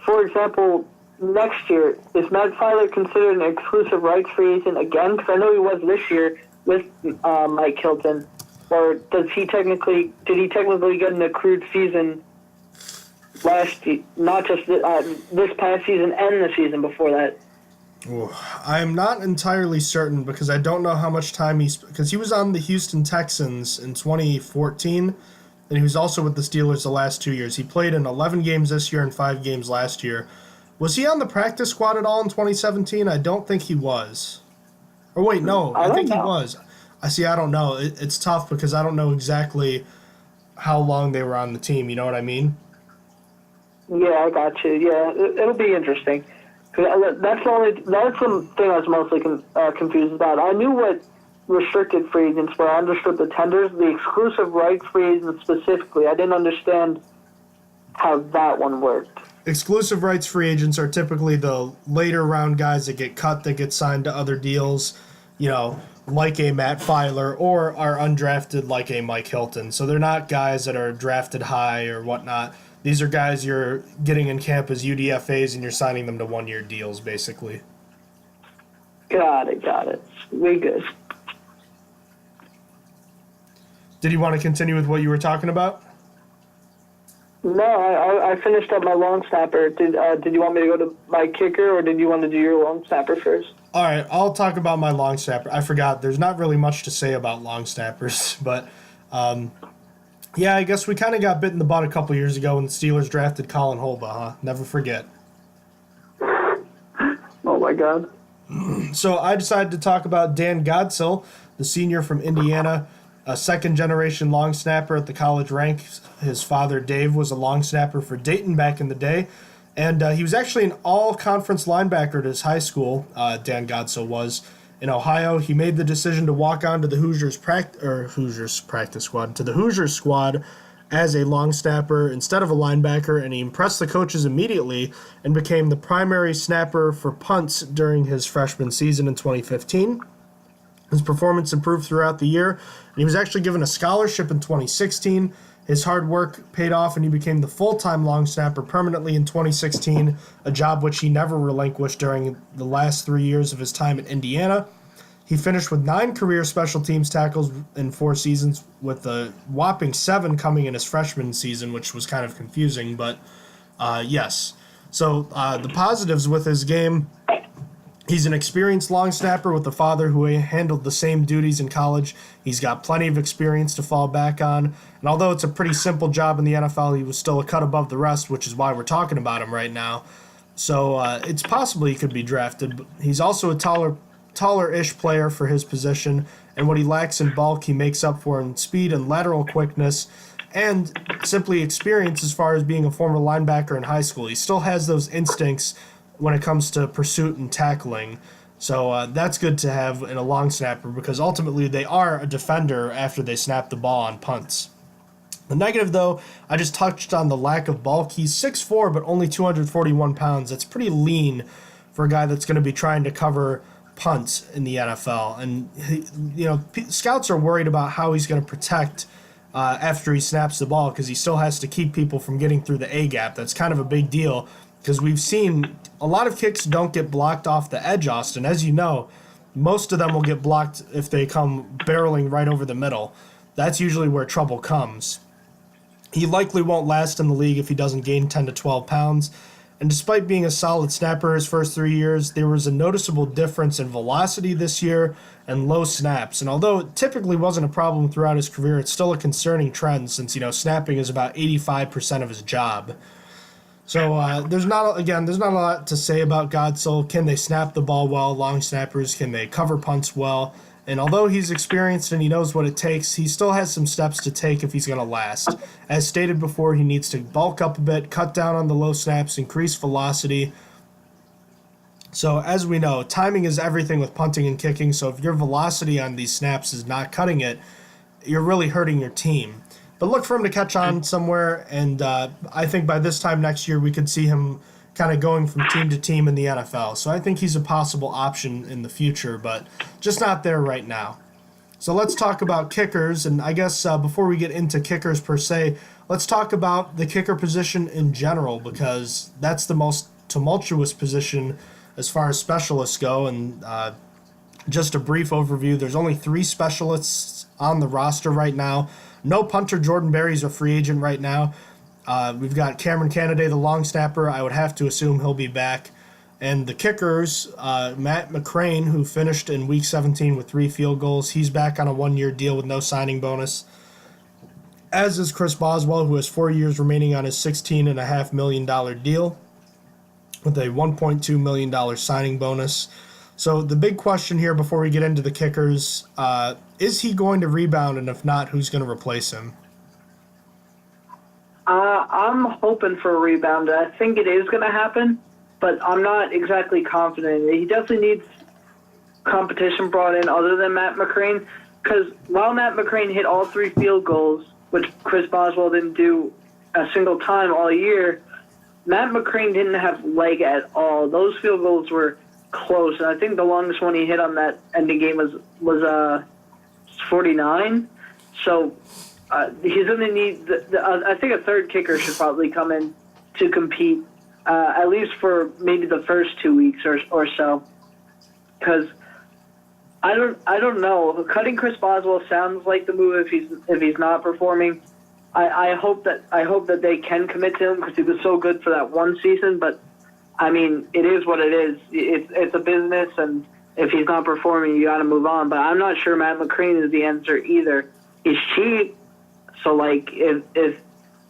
for example, next year, is Matt Filer considered an exclusive rights free agent again? Because I know he was this year with Mike Hilton. Or did he technically get an accrued season last year, not just this past season and the season before that? Ooh, I'm not entirely certain because I don't know how much time because he was on the Houston Texans in 2014, and he was also with the Steelers the last 2 years. He played in 11 games this year and 5 games last year. Was he on the practice squad at all in 2017? I don't think he was. Or wait, no, I think he was. I don't know. It's tough because I don't know exactly how long they were on the team. You know what I mean? Yeah, I got you. Yeah, it'll be interesting. That's the thing I was mostly confused about. I knew what restricted free agents were. I understood the tenders, the exclusive rights free agents specifically. I didn't understand how that one worked. Exclusive rights free agents are typically the later round guys that get cut, that get signed to other deals, like a Matt Filer, or are undrafted like a Mike Hilton. So they're not guys that are drafted high or whatnot. These are guys you're getting in camp as UDFAs and you're signing them to 1-year deals, basically. Got it. We good. Did you want to continue with what you were talking about? No, I finished up my long snapper. Did you want me to go to my kicker, or did you want to do your long snapper first? All right, I'll talk about my long snapper. I forgot. There's not really much to say about long snappers, but yeah, I guess we kind of got bit in the butt a couple years ago when the Steelers drafted Colin Holba, huh? Never forget. Oh, my God. So I decided to talk about Dan Godsill, the senior from Indiana, a second-generation long snapper at the college ranks. His father, Dave, was a long snapper for Dayton back in the day, and he was actually an all-conference linebacker at his high school, Dan Godsill was. In Ohio, he made the decision to walk on to the Hoosiers practice squad, as a long snapper instead of a linebacker, and he impressed the coaches immediately and became the primary snapper for punts during his freshman season in 2015. His performance improved throughout the year, and he was actually given a scholarship in 2016. His hard work paid off, and he became the full-time long snapper permanently in 2016, a job which he never relinquished during the last 3 years of his time at Indiana. He finished with 9 career special teams tackles in 4 seasons, with a whopping 7 coming in his freshman season, which was kind of confusing, but yes. So the positives with his game: he's an experienced long snapper with a father who handled the same duties in college. He's got plenty of experience to fall back on. And although it's a pretty simple job in the NFL, he was still a cut above the rest, which is why we're talking about him right now. So it's possible he could be drafted. But he's also a taller-ish player for his position, and what he lacks in bulk, he makes up for in speed and lateral quickness, and simply experience as far as being a former linebacker in high school. He still has those instincts when it comes to pursuit and tackling. So that's good to have in a long snapper, because ultimately they are a defender after they snap the ball on punts. The negative, though, I just touched on the lack of bulk. He's 6'4", but only 241 pounds. That's pretty lean for a guy that's going to be trying to cover punts in the NFL. And, scouts are worried about how he's going to protect after he snaps the ball, because he still has to keep people from getting through the A-gap. That's kind of a big deal, because we've seen a lot of kicks don't get blocked off the edge, Austin. As you know, most of them will get blocked if they come barreling right over the middle. That's usually where trouble comes. He likely won't last in the league if he doesn't gain 10 to 12 pounds. And despite being a solid snapper his first 3 years, there was a noticeable difference in velocity this year and low snaps. And although it typically wasn't a problem throughout his career, it's still a concerning trend since, snapping is about 85% of his job. So there's not a lot to say about Godsoul. Can they snap the ball well? Long snappers, can they cover punts well? And although he's experienced and he knows what it takes, he still has some steps to take if he's going to last. As stated before, he needs to bulk up a bit, cut down on the low snaps, increase velocity. So as we know, timing is everything with punting and kicking, so if your velocity on these snaps is not cutting it, you're really hurting your team. But look for him to catch on somewhere, and I think by this time next year we could see him kind of going from team to team in the NFL. So I think he's a possible option in the future, but just not there right now. So let's talk about kickers, and I guess before we get into kickers per se, let's talk about the kicker position in general, because that's the most tumultuous position as far as specialists go. And just a brief overview, there's only 3 specialists on the roster right now. No punter. Jordan Berry's a free agent right now. We've got Cameron Canaday, the long snapper. I would have to assume he'll be back. And the kickers, Matt McCrane, who finished in Week 17 with 3 field goals, he's back on a 1-year deal with no signing bonus. As is Chris Boswell, who has 4 years remaining on his $16.5 million deal with a $1.2 million signing bonus. So the big question here before we get into the kickers, is he going to rebound? And if not, who's going to replace him? I'm hoping for a rebound. I think it is going to happen, but I'm not exactly confident. He definitely needs competition brought in other than Matt McCrane, because while Matt McCrane hit all 3 field goals, which Chris Boswell didn't do a single time all year, Matt McCrane didn't have leg at all. Those field goals were close, and I think the longest one he hit on that ending game was 49. So he's going to need, I think a third kicker should probably come in to compete, at least for maybe the first 2 weeks or so. Because I don't know. Cutting Chris Boswell sounds like the move if he's not performing. I hope that they can commit to him, because he was so good for that one season. But I mean, it is what it is. It's a business, and if he's not performing, you got to move on. But I'm not sure Matt McCrane is the answer either. He's cheap. So, like, if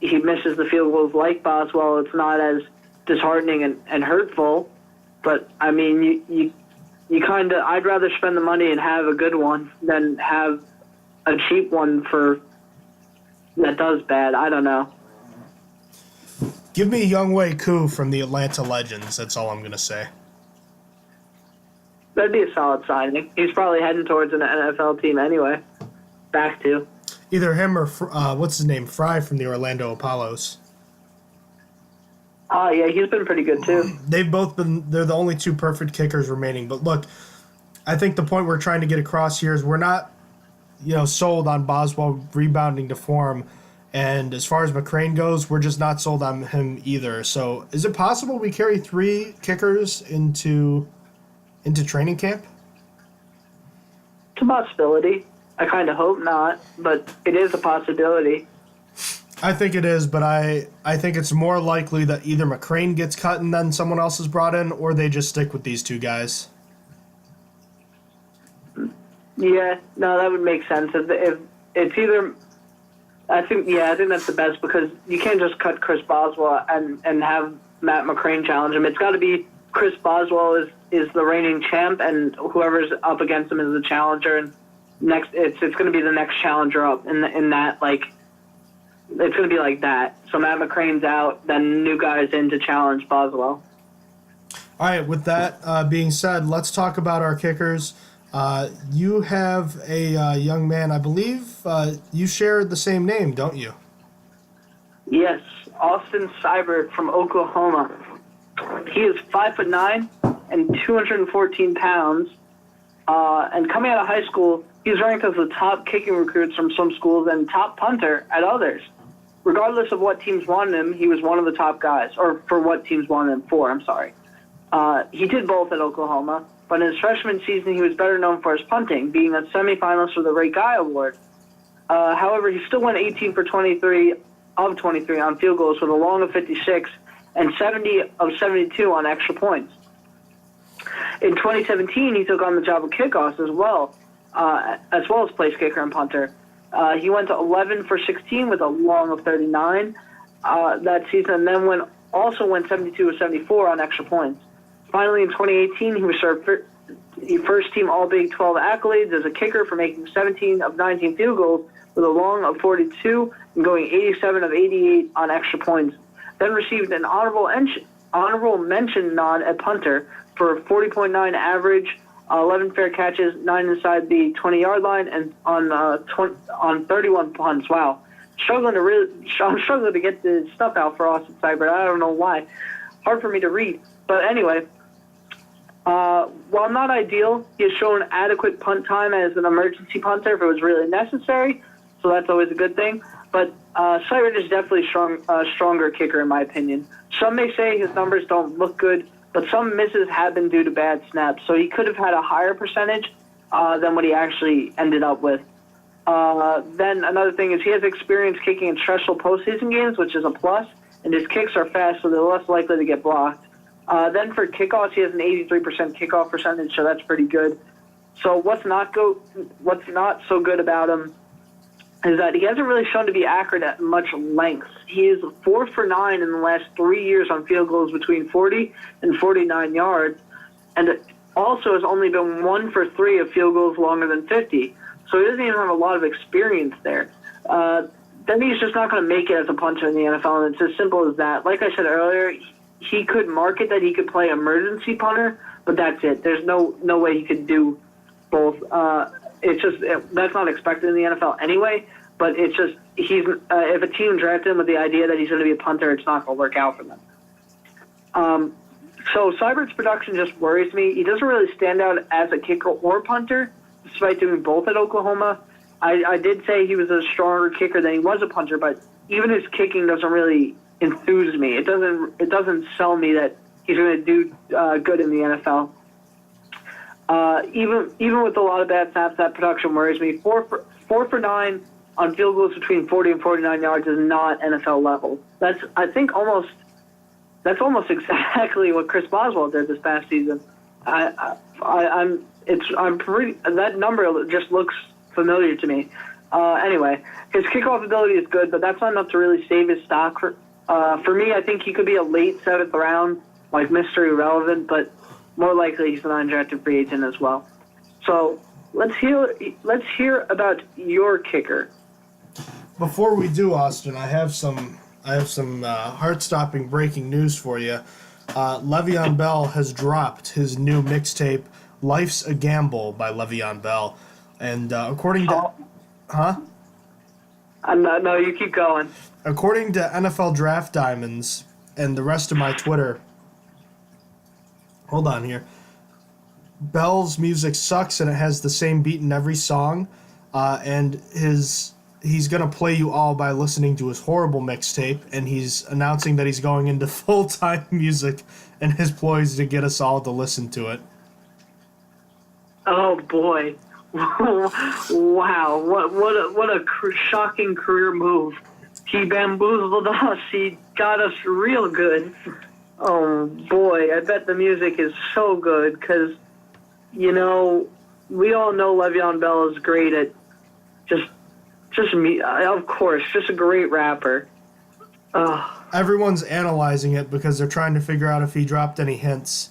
he misses the field goals like Boswell, it's not as disheartening and hurtful. But, I mean, you kind of – I'd rather spend the money and have a good one than have a cheap one that does bad. I don't know. Give me Younghoe Koo from the Atlanta Legends. That's all I'm going to say. That'd be a solid signing. He's probably heading towards an NFL team anyway. Back to. Either him or what's his name, Fry from the Orlando Apollos. Yeah, he's been pretty good too. They've both been. They're the only two perfect kickers remaining. But look, I think the point we're trying to get across here is we're not, sold on Boswell rebounding to form. And as far as McCrane goes, we're just not sold on him either. So is it possible we carry 3 kickers into training camp? It's a possibility. I kind of hope not, but it is a possibility. I think it is, but I think it's more likely that either McCrane gets cut and then someone else is brought in, or they just stick with these 2 guys. Yeah, no, that would make sense. If it's either... I think that's the best, because you can't just cut Chris Boswell and have Matt McCrane challenge him. It's got to be Chris Boswell is the reigning champ, and whoever's up against him is the challenger. And next, it's going to be the next challenger up in that, like, it's going to be like that. So Matt McCrane's out, then new guys in to challenge Boswell. All right. With that being said, let's talk about our kickers. You have a young man, I believe you share the same name, don't you? Yes, Austin Seibert from Oklahoma. He is 5'9" and 214 pounds. And coming out of high school, he's ranked as the top kicking recruits from some schools and top punter at others. Regardless of what teams wanted him, he was one of the top guys, or for what teams wanted him for, I'm sorry. He did both at Oklahoma, but in his freshman season, he was better known for his punting, being a semifinalist for the Ray Guy Award. However, he still went 18 for 23 of 23 on field goals with a long of 56 and 70 of 72 on extra points. In 2017, he took on the job of kickoffs as well as place kicker and punter. He went to 11 for 16 with a long of 39 that season, and then went 72 of 74 on extra points. Finally, in 2018, he was served first-team All-Big 12 accolades as a kicker for making 17 of 19 field goals with a long of 42 and going 87 of 88 on extra points. Then received an honorable mention nod at punter for 40.9 average, 11 fair catches, 9 inside the 20-yard line, and on 31 punts. Wow. I'm struggling to get the stuff out for Austin Seibert. I don't know why. Hard for me to read. But anyway, while not ideal, he has shown adequate punt time as an emergency punter if it was really necessary, so that's always a good thing. But Seibert is definitely a stronger kicker, in my opinion. Some may say his numbers don't look good, but some misses have been due to bad snaps, so he could have had a higher percentage than what he actually ended up with. Then another thing is he has experience kicking in stressful postseason games, which is a plus, and his kicks are fast, so they're less likely to get blocked. Then for kickoffs, he has an 83% kickoff percentage, so that's pretty good. So what's not so good about him is that he hasn't really shown to be accurate at much length. He is 4 for 9 in the last 3 years on field goals between 40 and 49 yards, and also has only been 1 for 3 of field goals longer than 50. So he doesn't even have a lot of experience there. Then he's just not going to make it as a punter in the NFL, and it's as simple as that. Like I said earlier, he could market that he could play emergency punter, but that's it. There's no way he could do both. That's not expected in the NFL anyway, but it's just if a team drafted him with the idea that he's going to be a punter, it's not going to work out for them. So Seibert's production just worries me. He doesn't really stand out as a kicker or punter, despite doing both at Oklahoma. I did say he was a stronger kicker than he was a punter, but even his kicking doesn't really enthuse me. It doesn't sell me that he's going to do good in the NFL. Even with a lot of bad snaps, that production worries me. 4 for 9 on field goals between 40 and 49 yards is not NFL level. That's almost exactly what Chris Boswell did this past season. That number just looks familiar to me. Anyway, his kickoff ability is good, but that's not enough to really save his stock. For me, I think he could be a late 7th round, like mystery relevant, but more likely he's an undrafted free agent as well. So let's hear about your kicker. Before we do, Austin, I have some heart-stopping breaking news for you. Le'Veon Bell has dropped his new mixtape, "Life's a Gamble" by Le'Veon Bell, and according to, No, you keep going. According to NFL Draft Diamonds and the rest of my Twitter, hold on here. Bell's music sucks and it has the same beat in every song, and he's gonna play you all by listening to his horrible mixtape, and he's announcing that he's going into full-time music and his ploys to get us all to listen to it. Oh boy. Wow, what a shocking career move. He bamboozled us. He got us real good. Oh boy, I bet the music is so good because, we all know Le'Veon Bell is great at just me. Of course, just a great rapper. Everyone's analyzing it because they're trying to figure out if he dropped any hints.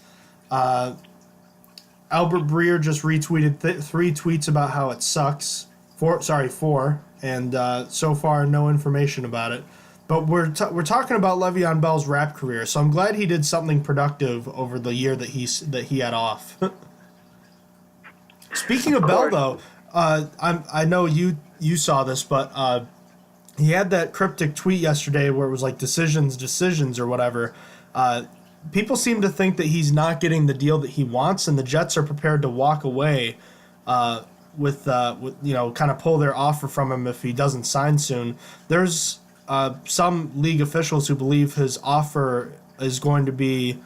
Albert Breer just retweeted 3 tweets about how it sucks. 4, and so far no information about it. But we're talking about Le'Veon Bell's rap career, so I'm glad he did something productive over the year that he had off. Speaking of Bell, though, I know you saw this, but he had that cryptic tweet yesterday where it was like decisions or whatever. People seem to think that he's not getting the deal that he wants, and the Jets are prepared to walk away with kind of pull their offer from him if he doesn't sign soon. There's some league officials who believe his offer is going to be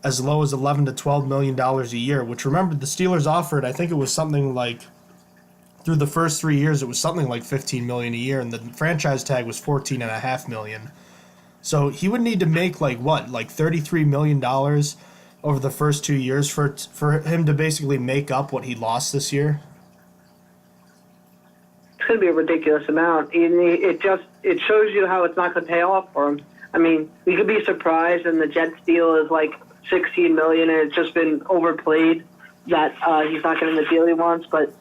as low as $11 to $12 million a year, which, remember, the Steelers offered, I think it was something like, through the first 3 years, it was something like $15 million a year, and the franchise tag was $14.5 million. So he would need to make $33 million over the first 2 years for him to basically make up what he lost this year. It's going to be a ridiculous amount. It shows you how it's not going to pay off for him. I mean, we could be surprised, and the Jets deal is like $16 million, and it's just been overplayed that he's not getting the deal he wants. But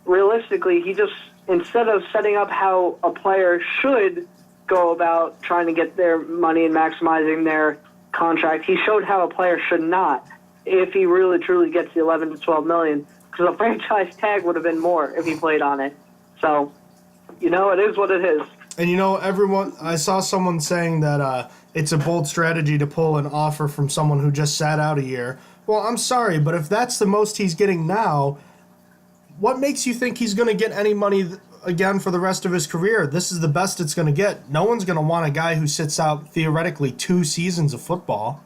realistically, he just, instead of setting up how a player should go about trying to get their money and maximizing their contract, he showed how a player should not if he really truly gets the 11 to 12 million, because the franchise tag would have been more if he played on it. So, it is what it is. And I saw someone saying that it's a bold strategy to pull an offer from someone who just sat out a year. Well, I'm sorry, but if that's the most he's getting now, what makes you think he's going to get any money again for the rest of his career? This is the best it's going to get. No one's going to want a guy who sits out theoretically 2 seasons of football.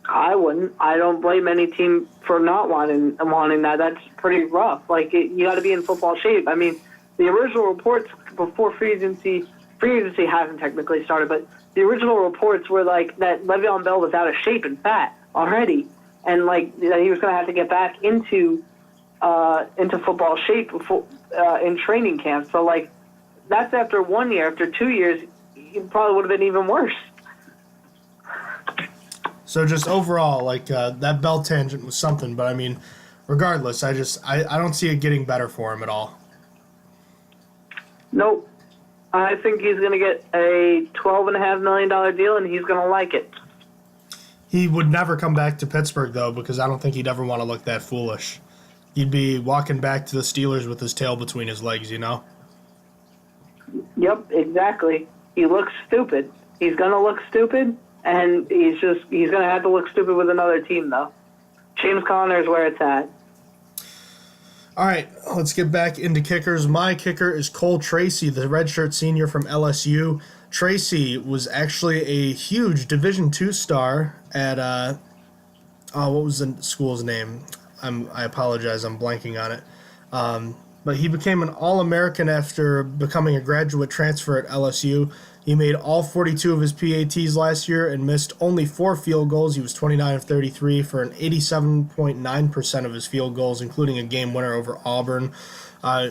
I wouldn't. I don't blame any team for not wanting that. That's pretty rough. You got to be in football shape. I mean, the original reports before free agency hasn't technically started, but the original reports were that Le'Veon Bell was out of shape and fat already, and that he was going to have to get back into football shape before, in training camp. So that's after 1 year. After 2 years, it probably would have been even worse. So just overall, that Bell tangent was something, but I mean, regardless, I don't see it getting better for him at all. Nope. I think he's going to get a $12.5 million deal, and he's going to like it. He would never come back to Pittsburgh, though, because I don't think he'd ever want to look that foolish. He'd be walking back to the Steelers with his tail between his legs, Yep, exactly. He looks stupid. He's going to look stupid, and he's going to have to look stupid with another team, though. James Conner is where it's at. All right, let's get back into kickers. My kicker is Cole Tracy, the redshirt senior from LSU. Tracy was actually a huge Division II star at, what was the school's name? I apologize, I'm blanking on it. But he became an All-American after becoming a graduate transfer at LSU. He made all 42 of his PATs last year and missed only 4 field goals. He was 29 of 33 for an 87.9% of his field goals, including a game winner over Auburn.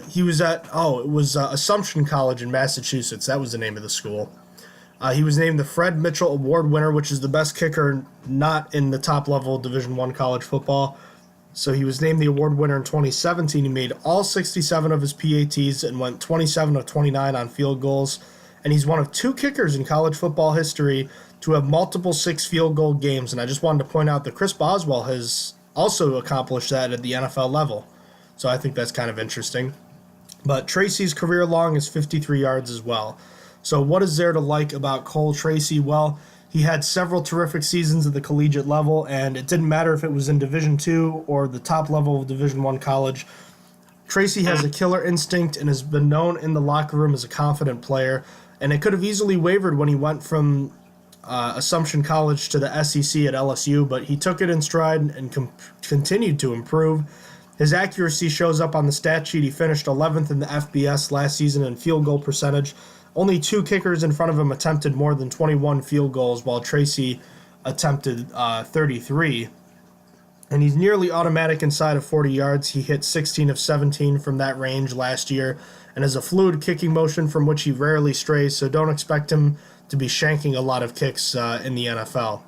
He was at, Assumption College in Massachusetts. That was the name of the school. He was named the Fred Mitchell Award winner, which is the best kicker not in the top-level Division I college football. So he was named the award winner in 2017. He made all 67 of his PATs and went 27 of 29 on field goals. And he's one of 2 kickers in college football history to have multiple 6-field-goal games. And I just wanted to point out that Chris Boswell has also accomplished that at the NFL level. So I think that's kind of interesting. But Tracy's career long is 53 yards as well. So what is there to like about Cole Tracy? Well, he had several terrific seasons at the collegiate level, and it didn't matter if it was in Division II or the top level of Division I college. Tracy has a killer instinct and has been known in the locker room as a confident player, and it could have easily wavered when he went from Assumption College to the SEC at LSU, but he took it in stride and continued to improve. His accuracy shows up on the stat sheet. He finished 11th in the FBS last season in field goal percentage. Only 2 kickers in front of him attempted more than 21 field goals, while Tracy attempted 33. And he's nearly automatic inside of 40 yards. He hit 16 of 17 from that range last year and has a fluid kicking motion from which he rarely strays, so don't expect him to be shanking a lot of kicks in the NFL.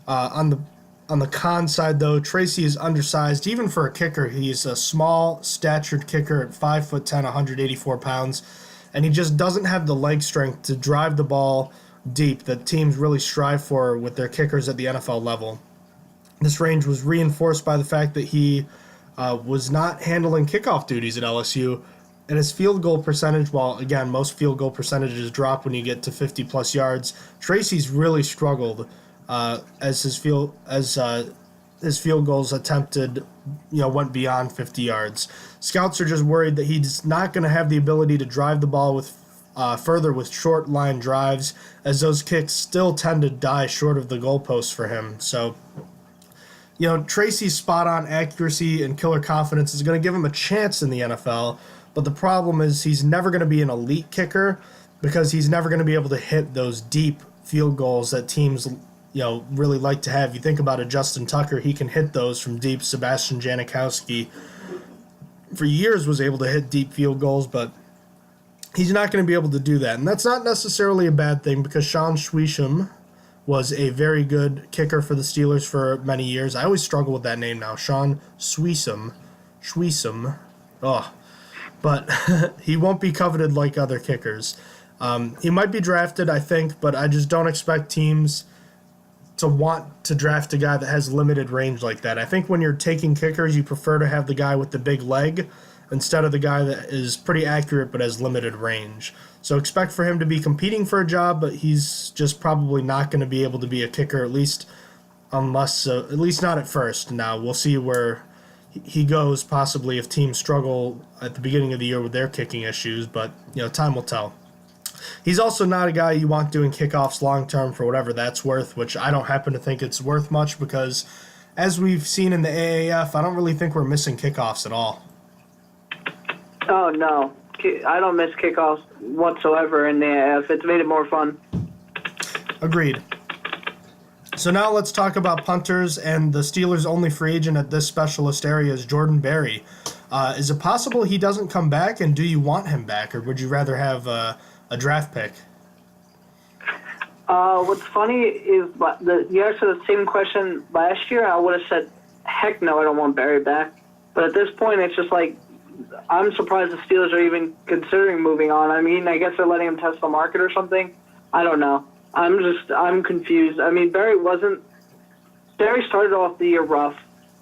On the con side, though, Tracy is undersized. Even for a kicker, he's a small, statured kicker at 5'10", 184 pounds, and he just doesn't have the leg strength to drive the ball deep that teams really strive for with their kickers at the NFL level. This range was reinforced by the fact that he was not handling kickoff duties at LSU, and his field goal percentage, while again most field goal percentages drop when you get to 50-plus yards, Tracy's really struggled as his field goals attempted, went beyond 50 yards. Scouts are just worried that he's not going to have the ability to drive the ball with further with short line drives, as those kicks still tend to die short of the goalposts for him. So, Tracy's spot-on accuracy and killer confidence is going to give him a chance in the NFL, but the problem is he's never going to be an elite kicker because he's never going to be able to hit those deep field goals that teams really like to have. You think about a Justin Tucker, he can hit those from deep. Sebastian Janikowski for years was able to hit deep field goals, but he's not going to be able to do that. And that's not necessarily a bad thing because Sean Swisham was a very good kicker for the Steelers for many years. I always struggle with that name now. Sean Swisham. But he won't be coveted like other kickers. He might be drafted, I think, but I just don't expect teams to want to draft a guy that has limited range like that. I think when you're taking kickers, you prefer to have the guy with the big leg instead of the guy that is pretty accurate but has limited range. So expect for him to be competing for a job, but he's just probably not going to be able to be a kicker, at least not at first. Now, we'll see where he goes possibly if teams struggle at the beginning of the year with their kicking issues, but time will tell. He's also not a guy you want doing kickoffs long-term for whatever that's worth, which I don't happen to think it's worth much because, as we've seen in the AAF, I don't really think we're missing kickoffs at all. Oh, no. I don't miss kickoffs whatsoever in the AAF. It's made it more fun. Agreed. So now let's talk about punters, and the Steelers' only free agent at this specialist area is Jordan Berry. Is it possible he doesn't come back, and do you want him back, or would you rather have a draft pick? What's funny is you asked the same question last year. I would have said, heck no, I don't want Barry back. But at this point, it's just like, I'm surprised the Steelers are even considering moving on. I mean, I guess they're letting him test the market or something. I don't know. I'm confused. I mean, Barry started off the year rough.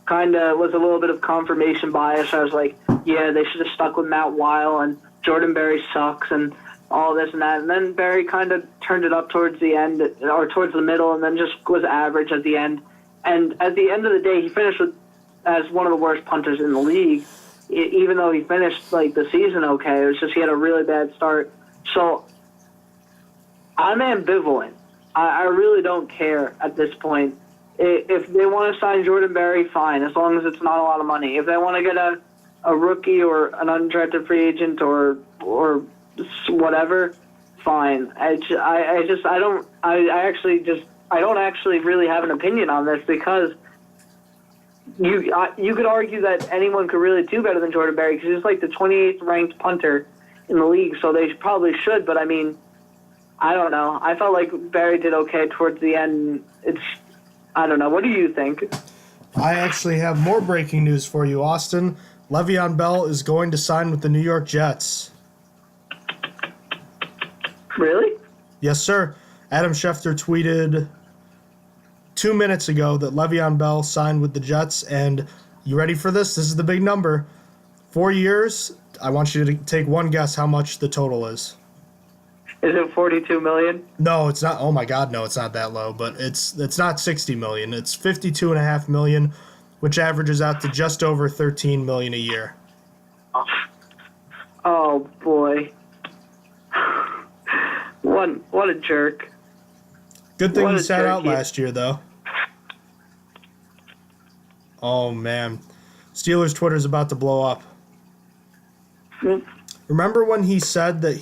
Kind of was a little bit of confirmation bias. I was like, yeah, they should have stuck with Matt Weil, and Jordan Berry sucks, and all this and that. And then Barry kind of turned it up towards the end, or towards the middle, and then just was average at the end. And at the end of the day, he finished as one of the worst punters in the league, even though he finished the season okay. It was just he had a really bad start. So I'm ambivalent. I really don't care at this point. If they want to sign Jordan Berry, fine, as long as it's not a lot of money. If they want to get a rookie or an undrafted free agent or whatever, fine. I don't actually really have an opinion on this because you could argue that anyone could really do better than Jordan Berry because he's the 28th ranked punter in the league, so they probably should. But I mean, I don't know. I felt like Barry did okay towards the end. I don't know. What do you think? I actually have more breaking news for you, Austin. Le'Veon Bell is going to sign with the New York Jets. Really? Yes, sir. Adam Schefter tweeted 2 minutes ago that Le'Veon Bell signed with the Jets, and you ready for this? This is the big number. 4 years, I want you to take one guess how much the total is. Is it 42 million? No, it's not. Oh my God, no, it's not that low. But it's not 60 million. It's 52.5 million, which averages out to just over 13 million a year. Oh boy. What a jerk. Good thing What he a sat out jerk. last year, though. Oh man, Steelers Twitter's about to blow up. Remember when he said that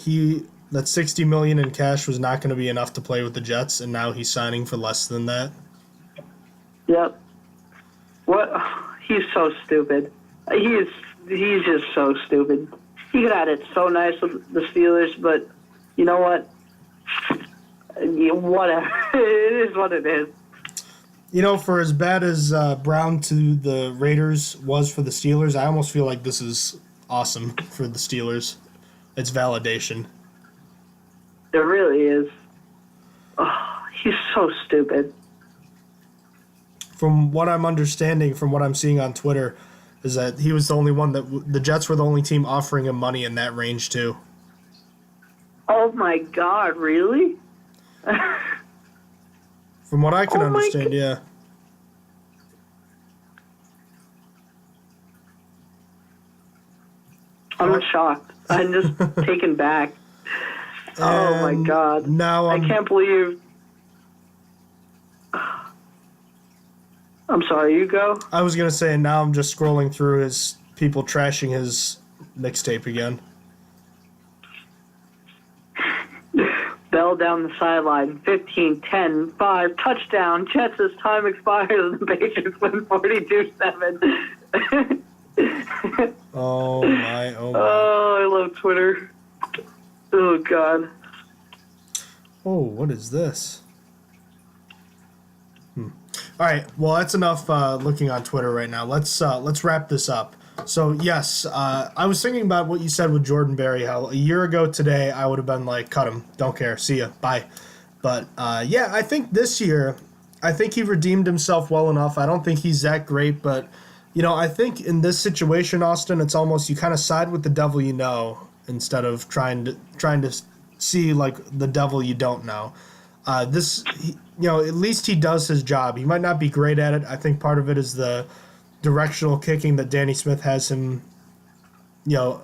60 million in cash was not going to be enough to play with the Jets, and now he's signing for less than that? Yep. What? He's so stupid. He's just so stupid. He got it so nice with the Steelers, but you know what? Whatever. It is what it is. You know, for as bad as Brown to the Raiders was for the Steelers, I almost feel like this is awesome for the Steelers. It's validation. It really is. Oh, he's so stupid. From what I'm understanding, from what I'm seeing on Twitter, is that he was the only one that the Jets were the only team offering him money in that range too. Oh my God! Really? From what I can Oh my understand, yeah. I'm shocked. I'm just taken back. Oh my God! Now I can't believe. I'm sorry. You go. I was gonna say, now I'm just scrolling through his people trashing his mixtape again. Bell down the sideline, 15, 10, 5, touchdown. Jets as time expires and the Patriots win 42-7. Oh my, oh my. Oh, I love Twitter. Oh, God. Oh, what is this? All right, well, that's enough looking on Twitter right now. Let's wrap this up. So, yes, I was thinking about what you said with Jordan Berry, how a year ago today I would have been like, cut him, don't care, see ya, bye. But, yeah, I think this year, I think he redeemed himself well enough. I don't think he's that great, but, you know, I think in this situation, Austin, it's almost you kind of side with the devil you know instead of trying to see, like, the devil you don't know. At least he does his job. He might not be great at it. I think part of it is the directional kicking that Danny Smith has him,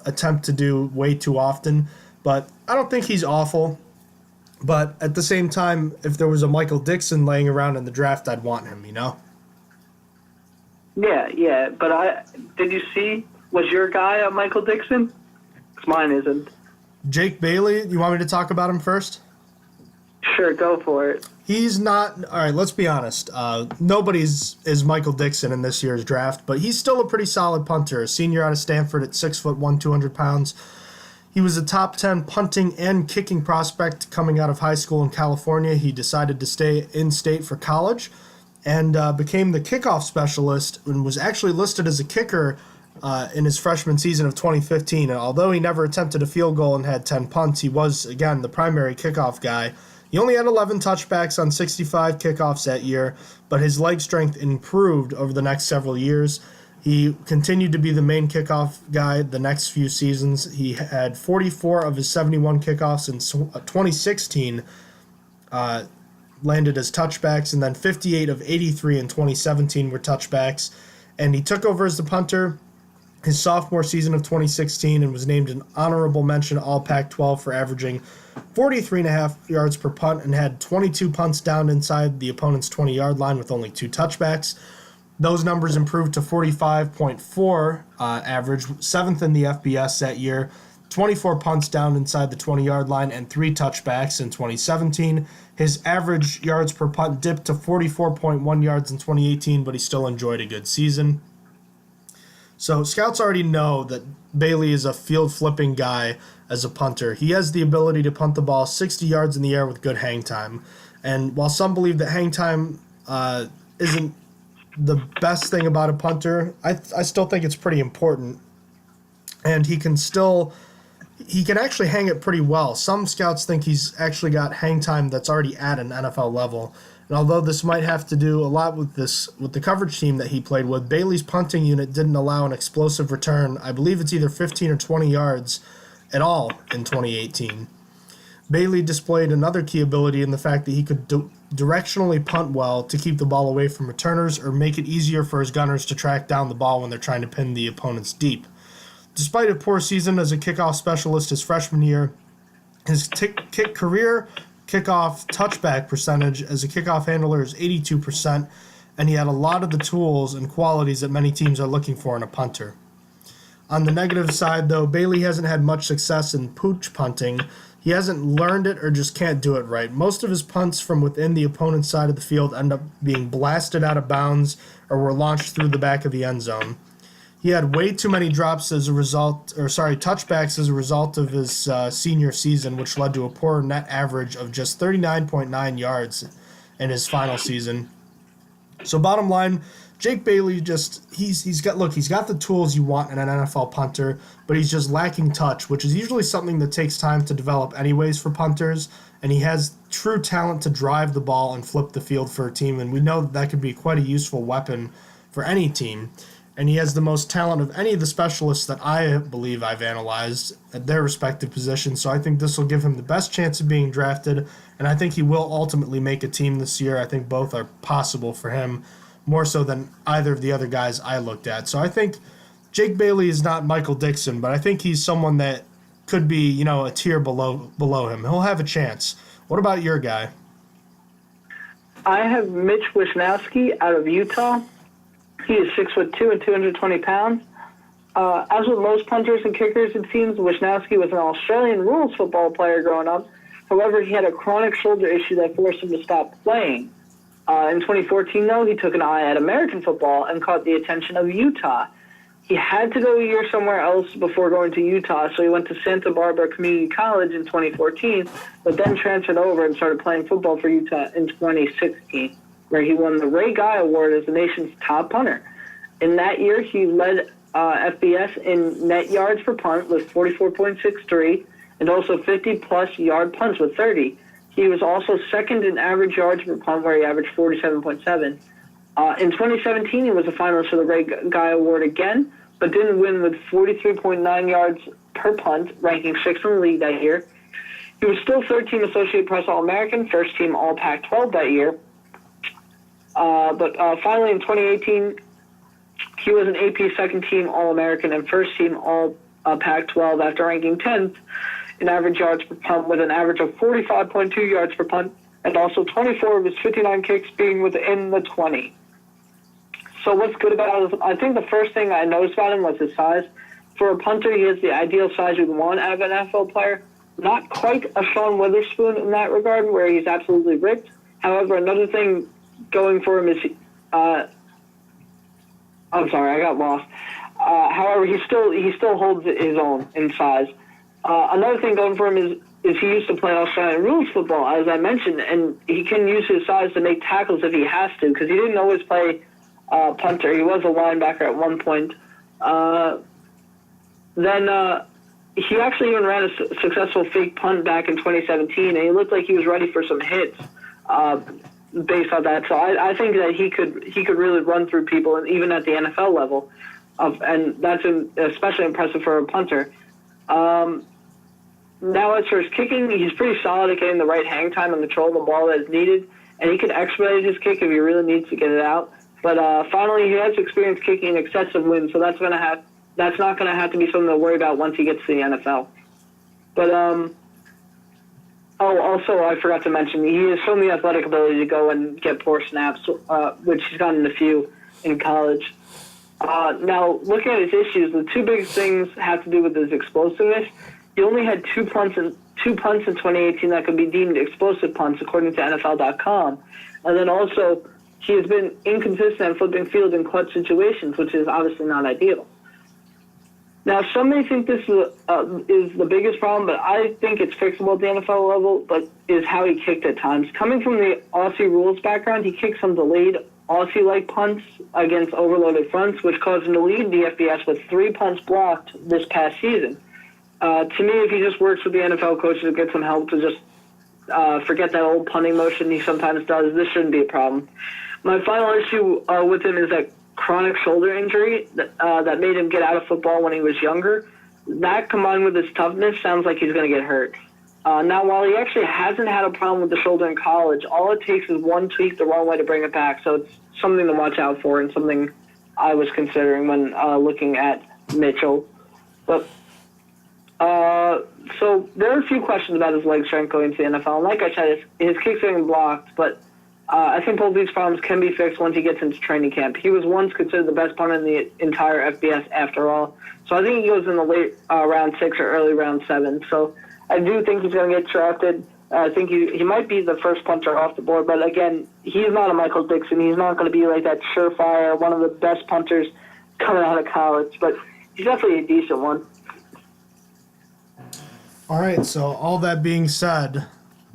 attempt to do way too often. But I don't think he's awful. But at the same time, if there was a Michael Dixon laying around in the draft, I'd want him, Yeah, but did you see, was your guy Michael Dixon? 'Cause mine isn't. Jake Bailey, you want me to talk about him first? Sure, go for it. He's not. All right, let's be honest. Nobody's is Michael Dixon in this year's draft, but he's still a pretty solid punter. A senior out of Stanford at 6'1", 200 pounds. He was a top 10 punting and kicking prospect coming out of high school in California. He decided to stay in state for college and became the kickoff specialist and was actually listed as a kicker in his freshman season of 2015. And although he never attempted a field goal and had 10 punts, he was, again, the primary kickoff guy. He only had 11 touchbacks on 65 kickoffs that year, but his leg strength improved over the next several years. He continued to be the main kickoff guy the next few seasons. He had 44 of his 71 kickoffs in 2016 landed as touchbacks, and then 58 of 83 in 2017 were touchbacks. And he took over as the punter his sophomore season of 2016 and was named an honorable mention All Pac-12 for averaging 43.5 yards per punt and had 22 punts down inside the opponent's 20-yard line with only 2 touchbacks. Those numbers improved to 45.4 average, 7th in the FBS that year, 24 punts down inside the 20-yard line, and 3 touchbacks in 2017. His average yards per punt dipped to 44.1 yards in 2018, but he still enjoyed a good season. So scouts already know that Bailey is a field-flipping guy as a punter. He has the ability to punt the ball 60 yards in the air with good hang time. And while some believe that hang time isn't the best thing about a punter, I still think it's pretty important. And he can actually hang it pretty well. Some scouts think he's actually got hang time that's already at an NFL level. And although this might have to do a lot with the coverage team that he played with, Bailey's punting unit didn't allow an explosive return. I believe it's either 15 or 20 yards at all in 2018. Bailey displayed another key ability in the fact that he could directionally punt well to keep the ball away from returners or make it easier for his gunners to track down the ball when they're trying to pin the opponents deep. Despite a poor season as a kickoff specialist his freshman year, his kickoff touchback percentage as a kickoff handler is 82%, and he had a lot of the tools and qualities that many teams are looking for in a punter. On the negative side, though, Bailey hasn't had much success in pooch punting. He hasn't learned it or just can't do it right. Most of his punts from within the opponent's side of the field end up being blasted out of bounds or were launched through the back of the end zone. He had way too many touchbacks as a result of his senior season, which led to a poor net average of just 39.9 yards in his final season. So bottom line, Jake Bailey he's got the tools you want in an NFL punter, but he's just lacking touch, which is usually something that takes time to develop anyways for punters, and he has true talent to drive the ball and flip the field for a team, and we know that could be quite a useful weapon for any team. And he has the most talent of any of the specialists that I believe I've analyzed at their respective positions. So I think this will give him the best chance of being drafted, and I think he will ultimately make a team this year. I think both are possible for him, more so than either of the other guys I looked at. So I think Jake Bailey is not Michael Dixon, but I think he's someone that could be, a tier below him. He'll have a chance. What about your guy? I have Mitch Wisnowski out of Utah. He is 6'2" and 220 pounds. As with most punters and kickers, it seems Wisnowski was an Australian rules football player growing up. However, he had a chronic shoulder issue that forced him to stop playing. In 2014, though, he took an eye at American football and caught the attention of Utah. He had to go a year somewhere else before going to Utah, so he went to Santa Barbara Community College in 2014, but then transferred over and started playing football for Utah in 2016. Where he won the Ray Guy Award as the nation's top punter. In that year, he led FBS in net yards per punt with 44.63 and also 50-plus yard punts with 30. He was also second in average yards per punt, where he averaged 47.7. In 2017, he was a finalist for the Ray Guy Award again, but didn't win with 43.9 yards per punt, ranking 6th in the league that year. He was still third-team Associated Press All-American, first-team All-Pac-12 that year. But finally, in 2018, he was an AP second-team All-American and first-team All-Pac-12 after ranking 10th in average yards per punt with an average of 45.2 yards per punt and also 24 of his 59 kicks being within the 20. So what's good about him? I think the first thing I noticed about him was his size. For a punter, he has the ideal size you'd want out of an NFL player. Not quite a Sean Witherspoon in that regard, where he's absolutely ripped. However, another thing going for him is, I'm sorry, I got lost. However, he still holds his own in size. Another thing going for him is he used to play Australian rules football, as I mentioned, and he can use his size to make tackles if he has to, because he didn't always play punter. He was a linebacker at one point. Then he actually even ran a successful fake punt back in 2017, and he looked like he was ready for some hits. Based on that, so I think that he could really run through people, and even at the NFL level, and that's especially impressive for a punter. Now as for his kicking, he's pretty solid at getting the right hang time and control of the ball that is needed, and he can expedite his kick if he really needs to get it out. But finally, he has experience kicking in excessive winds, so that's not going to have to be something to worry about once he gets to the NFL. But also, I forgot to mention, he has shown the athletic ability to go and get poor snaps, which he's gotten a few in college. Now, looking at his issues, the two biggest things have to do with his explosiveness. He only had two punts in 2018 that could be deemed explosive punts, according to NFL.com. And then also, he has been inconsistent at flipping field in clutch situations, which is obviously not ideal. Now, some may think this is the biggest problem, but I think it's fixable at the NFL level, but is how he kicked at times. Coming from the Aussie rules background, he kicked some delayed Aussie-like punts against overloaded fronts, which caused him to lead the FBS with 3 punts blocked this past season. To me, if he just works with the NFL coaches to get some help to just forget that old punting motion he sometimes does. This shouldn't be a problem. My final issue with him is that chronic shoulder injury that made him get out of football when he was younger. That combined with his toughness sounds like he's going to get hurt. Now, while he actually hasn't had a problem with the shoulder in college, all it takes is one tweak the wrong way to bring it back. So it's something to watch out for and something I was considering when looking at Mitchell. But so there are a few questions about his leg strength going to the NFL. And like I said, his kick's getting blocked, but I think both these problems can be fixed once he gets into training camp. He was once considered the best punter in the entire FBS after all. So I think he goes in the late round 6 or early round 7. So I do think he's going to get drafted. I think he might be the first punter off the board. But again, he's not a Michael Dixon. He's not going to be like that surefire, one of the best punters coming out of college. But he's definitely a decent one. All right, so all that being said,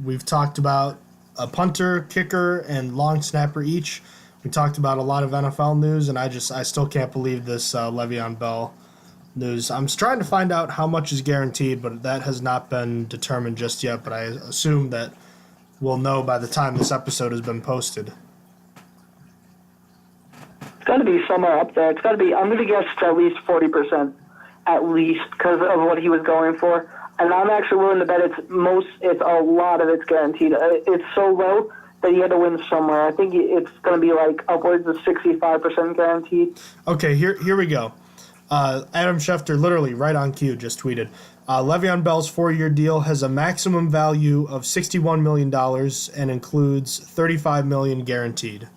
we've talked about a punter, kicker, and long snapper each. We talked about a lot of NFL news, and I still can't believe this Le'Veon Bell news. I'm trying to find out how much is guaranteed, but that has not been determined just yet, but I assume that we'll know by the time this episode has been posted. It's got to be somewhere up there. It's got to be, I'm going to guess it's at least 40%, at least, because of what he was going for. And I'm actually willing to bet it's a lot of it's guaranteed. It's so low that he had to win somewhere. I think it's going to be like upwards of 65% guaranteed. Okay, here we go. Adam Schefter, literally right on cue, just tweeted, Le'Veon Bell's 4-year deal has a maximum value of $61 million and includes $35 million guaranteed.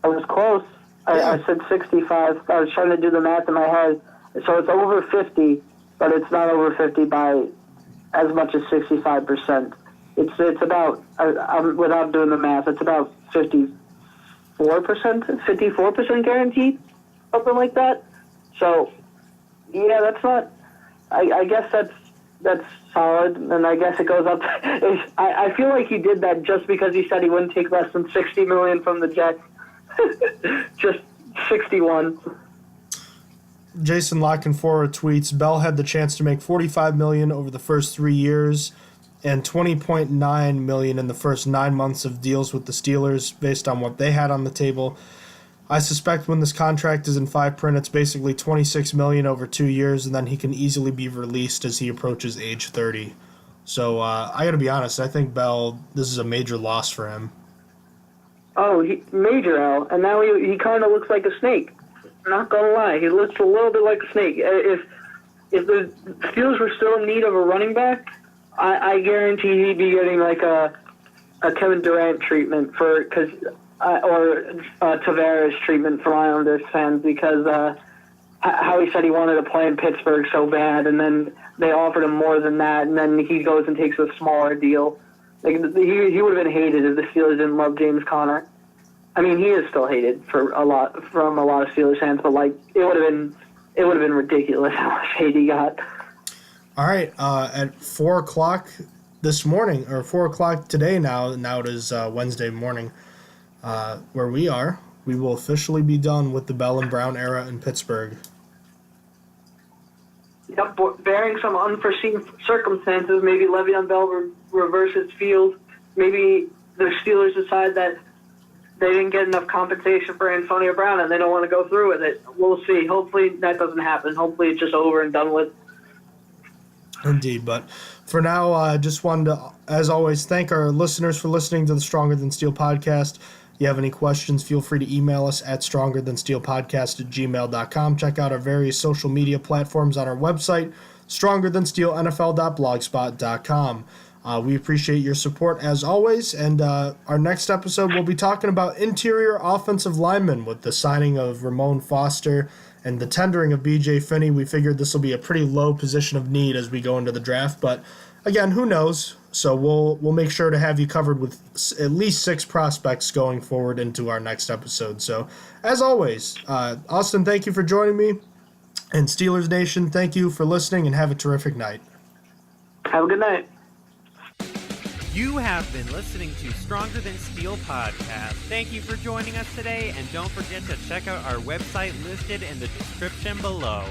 I was close. I said 65. I was trying to do the math in my head. So it's over 50, but it's not over 50 by as much as 65%. It's about, without doing the math, it's about 54% guaranteed, something like that. So, yeah, that's not, I guess that's solid, and I guess it goes up. I feel like he did that just because he said he wouldn't take less than $60 million from the Jets. Just 61. Jason Lockenfora tweets, Bell had the chance to make $45 million over the first 3 years and $20.9 million in the first 9 months of deals with the Steelers based on what they had on the table. I suspect when this contract is in fine print, it's basically $26 million over 2 years, and then he can easily be released as he approaches age 30. So I got to be honest, I think Bell, this is a major loss for him. Oh, major L, and now he kind of looks like a snake. Not gonna lie, he looks a little bit like a snake. If the Steelers were still in need of a running back, I guarantee he'd be getting like a Kevin Durant treatment or Tavares treatment from Islanders fans because how he said he wanted to play in Pittsburgh so bad, and then they offered him more than that, and then he goes and takes a smaller deal. Like he would have been hated if the Steelers didn't love James Conner. I mean, he is still hated from a lot of Steelers fans, but like it would have been ridiculous how much hate he got. All right, at 4:00 this morning, or 4:00 today now it is Wednesday morning, where we are, we will officially be done with the Bell and Brown era in Pittsburgh. Yep, bearing some unforeseen circumstances, maybe Le'Veon Bell reverses field. Maybe the Steelers decide that they didn't get enough compensation for Antonio Brown and they don't want to go through with it. We'll see. Hopefully that doesn't happen. Hopefully it's just over and done with. Indeed, but for now, I just wanted to, as always, thank our listeners for listening to the Stronger Than Steel podcast. If you have any questions, feel free to email us at strongerthansteelpodcast@gmail.com. Check out our various social media platforms on our website, strongerthansteelnfl.blogspot.com. We appreciate your support as always, and our next episode we'll be talking about interior offensive linemen with the signing of Ramon Foster and the tendering of B.J. Finney. We figured this will be a pretty low position of need as we go into the draft, but again, who knows? So we'll make sure to have you covered with at least 6 prospects going forward into our next episode. So as always, Austin, thank you for joining me, and Steelers Nation, thank you for listening, and have a terrific night. Have a good night. You have been listening to Stronger Than Steel podcast. Thank you for joining us today, and don't forget to check out our website listed in the description below.